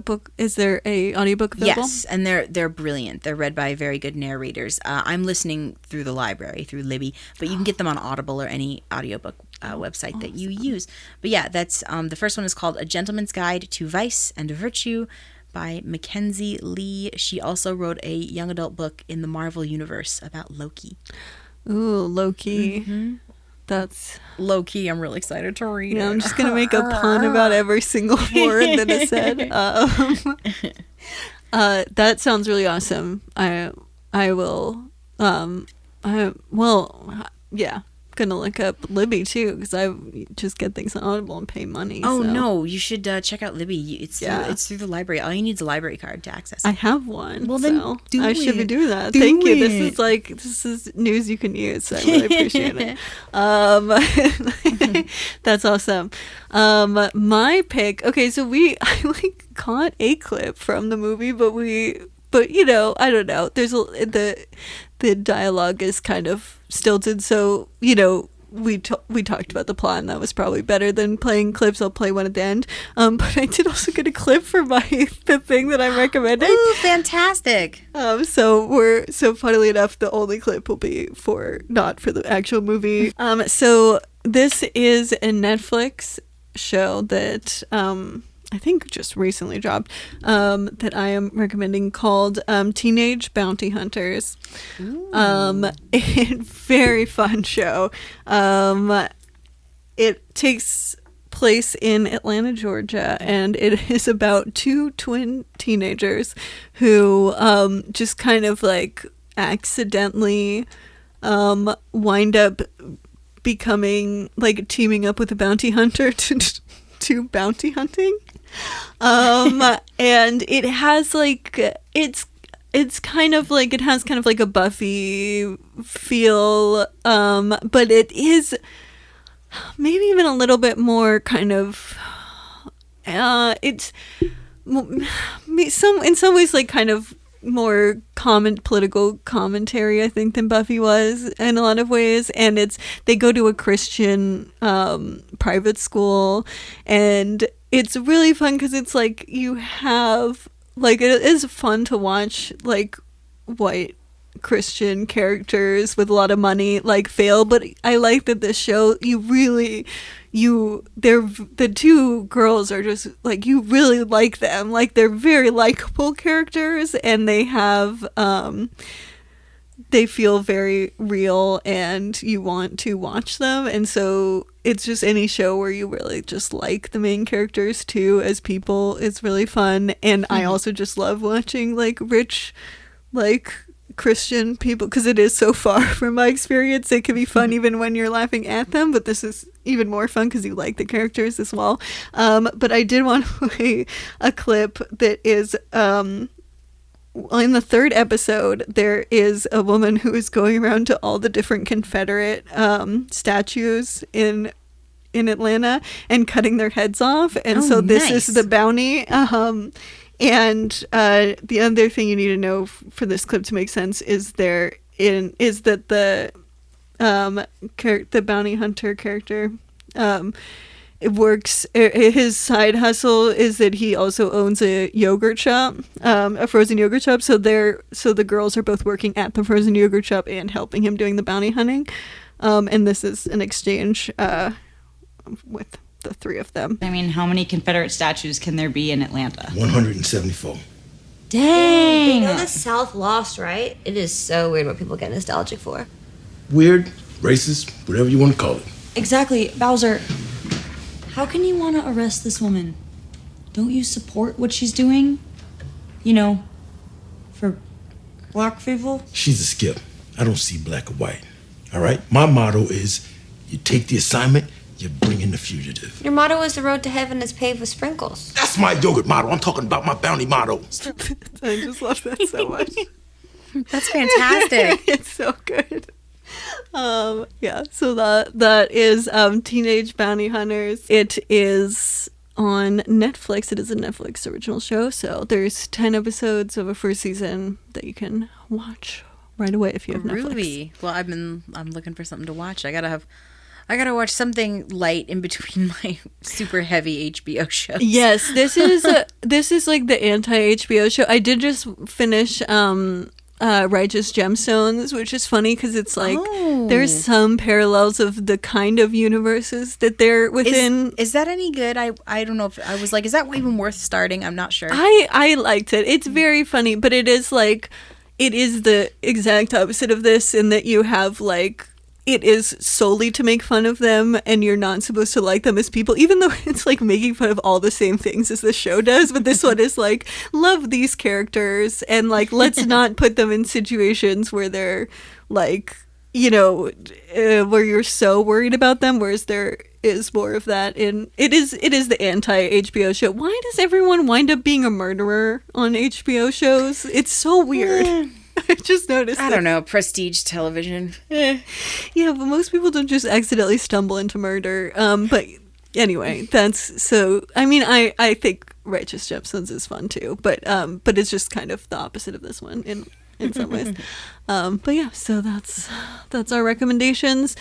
[SPEAKER 3] book? Is there a audiobook available?
[SPEAKER 4] Yes, and they're brilliant. They're read by very good narrators. I'm listening through the library, through Libby, but you can get them on Audible or any audiobook website that you use. But yeah, that's the first one is called A Gentleman's Guide to Vice and Virtue by Mackenzie Lee. She also wrote a young adult book in the Marvel Universe about Loki.
[SPEAKER 3] Ooh, Loki. That's
[SPEAKER 4] Loki. I'm really excited to read it.
[SPEAKER 3] I'm just going to make a pun about every single word that is said. That sounds really awesome. I will, yeah. Gonna look up Libby too because I just get things on Audible and pay money.
[SPEAKER 4] Oh
[SPEAKER 3] so.
[SPEAKER 4] No, you should check out Libby. It's through the library. All you need is a library card to access it.
[SPEAKER 3] I have one.
[SPEAKER 4] Well, then
[SPEAKER 3] I should be doing that. Thank you. This is news you can use. I really appreciate it. That's awesome. My pick. Okay, so I caught a clip from the movie, but you know, I don't know. There's the dialogue is kind of stilted, so you know we talked about the plot, and that was probably better than playing clips. I'll play one at the end. But I did also get a clip for the thing that I'm recommending.
[SPEAKER 4] Ooh, fantastic!
[SPEAKER 3] So funnily enough, the only clip will be not for the actual movie. So this is a Netflix show that I think just recently dropped, that I am recommending, called Teenage Bounty Hunters. A very fun show. It takes place in Atlanta, Georgia, and it is about 2 twin teenagers who just kind of like accidentally wind up becoming like teaming up with a bounty hunter to bounty hunting. And it has like it's kind of like, it has kind of like a Buffy feel, but it is maybe even a little bit more kind of it's in some ways like kind of more political commentary, I think, than Buffy was in a lot of ways. And they go to a Christian private school, and it's really fun because it's like you have like, it is fun to watch like white Christian characters with a lot of money like fail, but I like that this show the two girls are just like, you really like them, like they're very likable characters, and they have they feel very real and you want to watch them. And so it's just any show where you really just like the main characters too as people, it's really fun. And I also just love watching like rich like Christian people, because it is so far from my experience. It can be fun even when you're laughing at them, but this is even more fun because you like the characters as well. But I did want to play a clip that is in the third episode. There is a woman who is going around to all the different Confederate statues in Atlanta and cutting their heads off, and so this
[SPEAKER 4] nice.
[SPEAKER 3] is the bounty. And the other thing you need to know for this clip to make sense is that the bounty hunter character, it works. His side hustle is that he also owns a yogurt shop, a frozen yogurt shop. So the girls are both working at the frozen yogurt shop and helping him doing the bounty hunting. And this is an exchange with the three of them.
[SPEAKER 5] I mean, how many Confederate statues can there be in Atlanta?
[SPEAKER 6] 174.
[SPEAKER 5] Dang!
[SPEAKER 7] You know the South lost, right? It is so weird what people get nostalgic for.
[SPEAKER 6] Weird, racist, whatever you want to call it.
[SPEAKER 5] Exactly. Bowser, how can you want to arrest this woman? Don't you support what she's doing? You know, for black people?
[SPEAKER 6] She's a skip. I don't see black or white. All right? My motto is you take the assignment, you bring in the fugitive.
[SPEAKER 7] Your motto is the road to heaven is paved with sprinkles.
[SPEAKER 6] That's my yogurt motto. I'm talking about my bounty motto.
[SPEAKER 3] I just love that so much.
[SPEAKER 4] That's fantastic.
[SPEAKER 3] It's so good. Yeah, so that is Teenage Bounty Hunters. It is on Netflix. It is a Netflix original show, so there's 10 episodes of a first season that you can watch right away if you have Netflix.
[SPEAKER 4] Groovy. Well, I'm looking for something to watch. I gotta watch something light in between my super heavy HBO shows.
[SPEAKER 3] Yes, this is like the anti-HBO show. I did just finish Righteous Gemstones, which is funny because it's like there's some parallels of the kind of universes that they're within.
[SPEAKER 4] Is that any good? I don't know if I was like, is that even worth starting? I'm not sure.
[SPEAKER 3] I liked it. It's very funny, but it is the exact opposite of this in that you have like, it is solely to make fun of them and you're not supposed to like them as people, even though it's like making fun of all the same things as the show does. But this one is like, love these characters and like, let's not put them in situations where they're like, you know, where you're so worried about them, whereas there is more of that in it is the anti-HBO show. Why does everyone wind up being a murderer on HBO shows? It's so weird. I just noticed.
[SPEAKER 4] I don't know, prestige television.
[SPEAKER 3] Yeah, but most people don't just accidentally stumble into murder. But anyway, that's so. I mean, I think Righteous Gemstones is fun too, but it's just kind of the opposite of this one in some ways. But yeah, so that's our recommendations.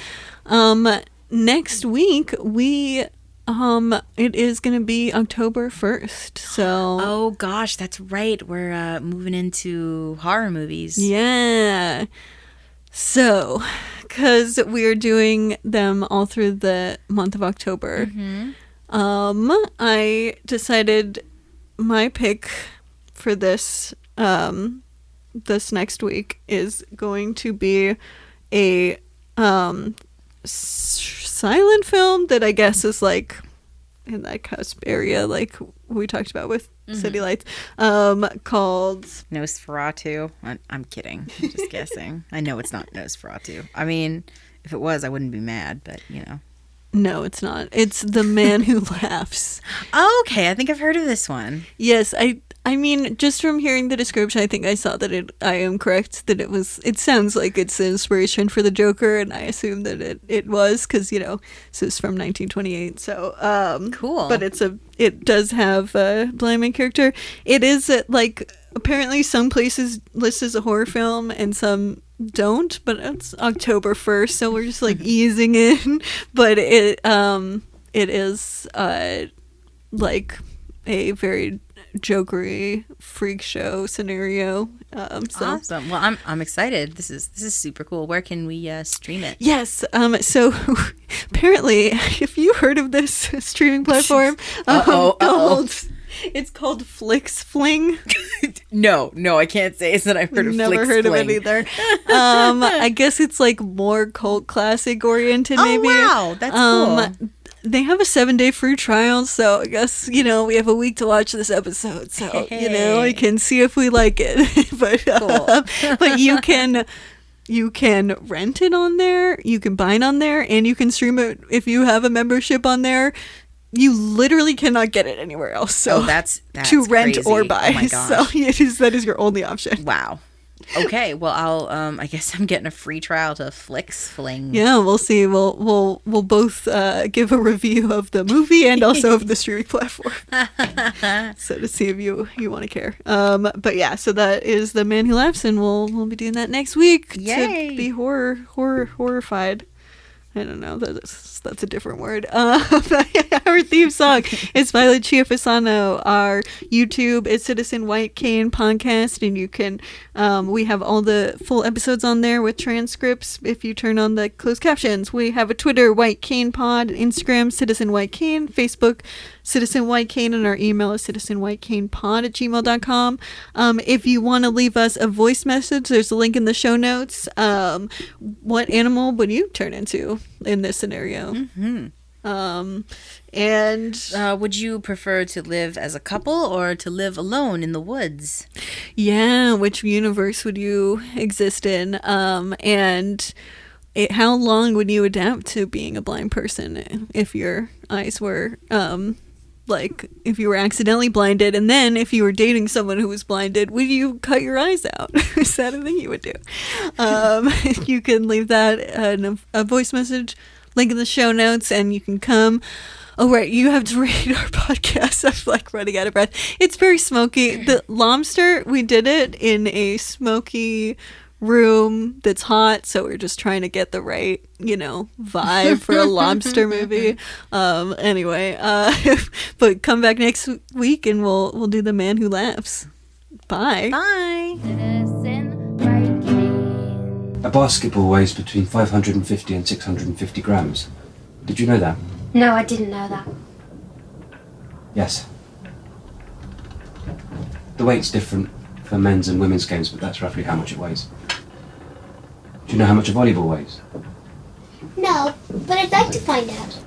[SPEAKER 3] Next week we. It is going to be October 1st, so...
[SPEAKER 4] Oh, gosh, that's right. We're moving into horror movies.
[SPEAKER 3] Yeah. So, because we're doing them all through the month of October, I decided my pick for this next week is going to be a... silent film that I guess is like in that cusp area like we talked about with City Lights, called
[SPEAKER 4] Nosferatu. I'm kidding. I'm just guessing. I know it's not Nosferatu. I mean, if it was, I wouldn't be mad, but you know.
[SPEAKER 3] No, it's not. It's The Man Who Laughs.
[SPEAKER 4] Oh, okay. I think I've heard of this one.
[SPEAKER 3] Yes, I mean, just from hearing the description, I think I saw that I am correct that it sounds like it's an inspiration for the Joker, and I assume that it was, because, you know, this is from 1928, so,
[SPEAKER 4] cool.
[SPEAKER 3] But it does have a blind man character. It is, like, apparently some places list as a horror film, and some don't, but it's October 1st, so we're just, like, easing in, but it is, like... a very jokery freak show scenario. So.
[SPEAKER 4] Awesome. Well, I'm excited. This is super cool. Where can we stream it?
[SPEAKER 3] Yes. So apparently, if you heard of this streaming platform, it's called Flix Fling.
[SPEAKER 4] No, I can't say it's that I've heard of
[SPEAKER 3] Never
[SPEAKER 4] Flix
[SPEAKER 3] heard
[SPEAKER 4] Fling.
[SPEAKER 3] of it either. I guess it's like more cult classic oriented. Maybe.
[SPEAKER 4] Oh wow, that's cool.
[SPEAKER 3] They have a 7-day free trial, so I guess, we have a week to watch this episode. So, we can see if we like it. But you can rent it on there, you can buy it on there, and you can stream it if you have a membership on there. You literally cannot get it anywhere else. So
[SPEAKER 4] that's
[SPEAKER 3] to rent
[SPEAKER 4] crazy.
[SPEAKER 3] or buy.
[SPEAKER 4] Oh my gosh.
[SPEAKER 3] So that is your only option.
[SPEAKER 4] Wow. Okay, well, I'll I guess I'm getting a free trial to Flix Fling.
[SPEAKER 3] Yeah, we'll see. We'll both give a review of the movie and also of the streaming platform. So to see if you want to care. But yeah, so that is The Man Who Laughs, and we'll be doing that next week.
[SPEAKER 4] Yay.
[SPEAKER 3] To be horrified. I don't know. That's a different word. Our theme song is by Lucia Fasano. Our YouTube is Citizen White Cane Podcast, and you can. We have all the full episodes on there with transcripts. If you turn on the closed captions, we have a Twitter White Cane Pod, Instagram Citizen White Cane, Facebook Citizen White Cane, and our email is citizenwhitecanepod@gmail.com. If you want to leave us a voice message, there's a link in the show notes. What animal would you turn into in this scenario?
[SPEAKER 4] Mm-hmm.
[SPEAKER 3] And
[SPEAKER 4] would you prefer to live as a couple or to live alone in the woods?
[SPEAKER 3] Yeah, which universe would you exist in? And how long would you adapt to being a blind person if your eyes were if you were accidentally blinded, and then if you were dating someone who was blinded, would you cut your eyes out? Is that a thing you would do? You can leave that in a voice message, link in the show notes, and you can come. Oh, right, you have to rate our podcast. I'm running out of breath. It's very smoky. The Lobster, we did it in a smoky room that's hot, so we're just trying to get the right vibe for a lobster movie. Anyway, but come back next week and we'll do The Man Who Laughs. Bye.
[SPEAKER 2] Citizen White Cane.
[SPEAKER 8] A basketball weighs between 550 and 650 grams. Did you know that?
[SPEAKER 9] No, I didn't know that.
[SPEAKER 8] Yes. The weight's different for men's and women's games, but that's roughly how much it weighs. Do you know how much a volleyball weighs?
[SPEAKER 9] No, but I'd like to find out.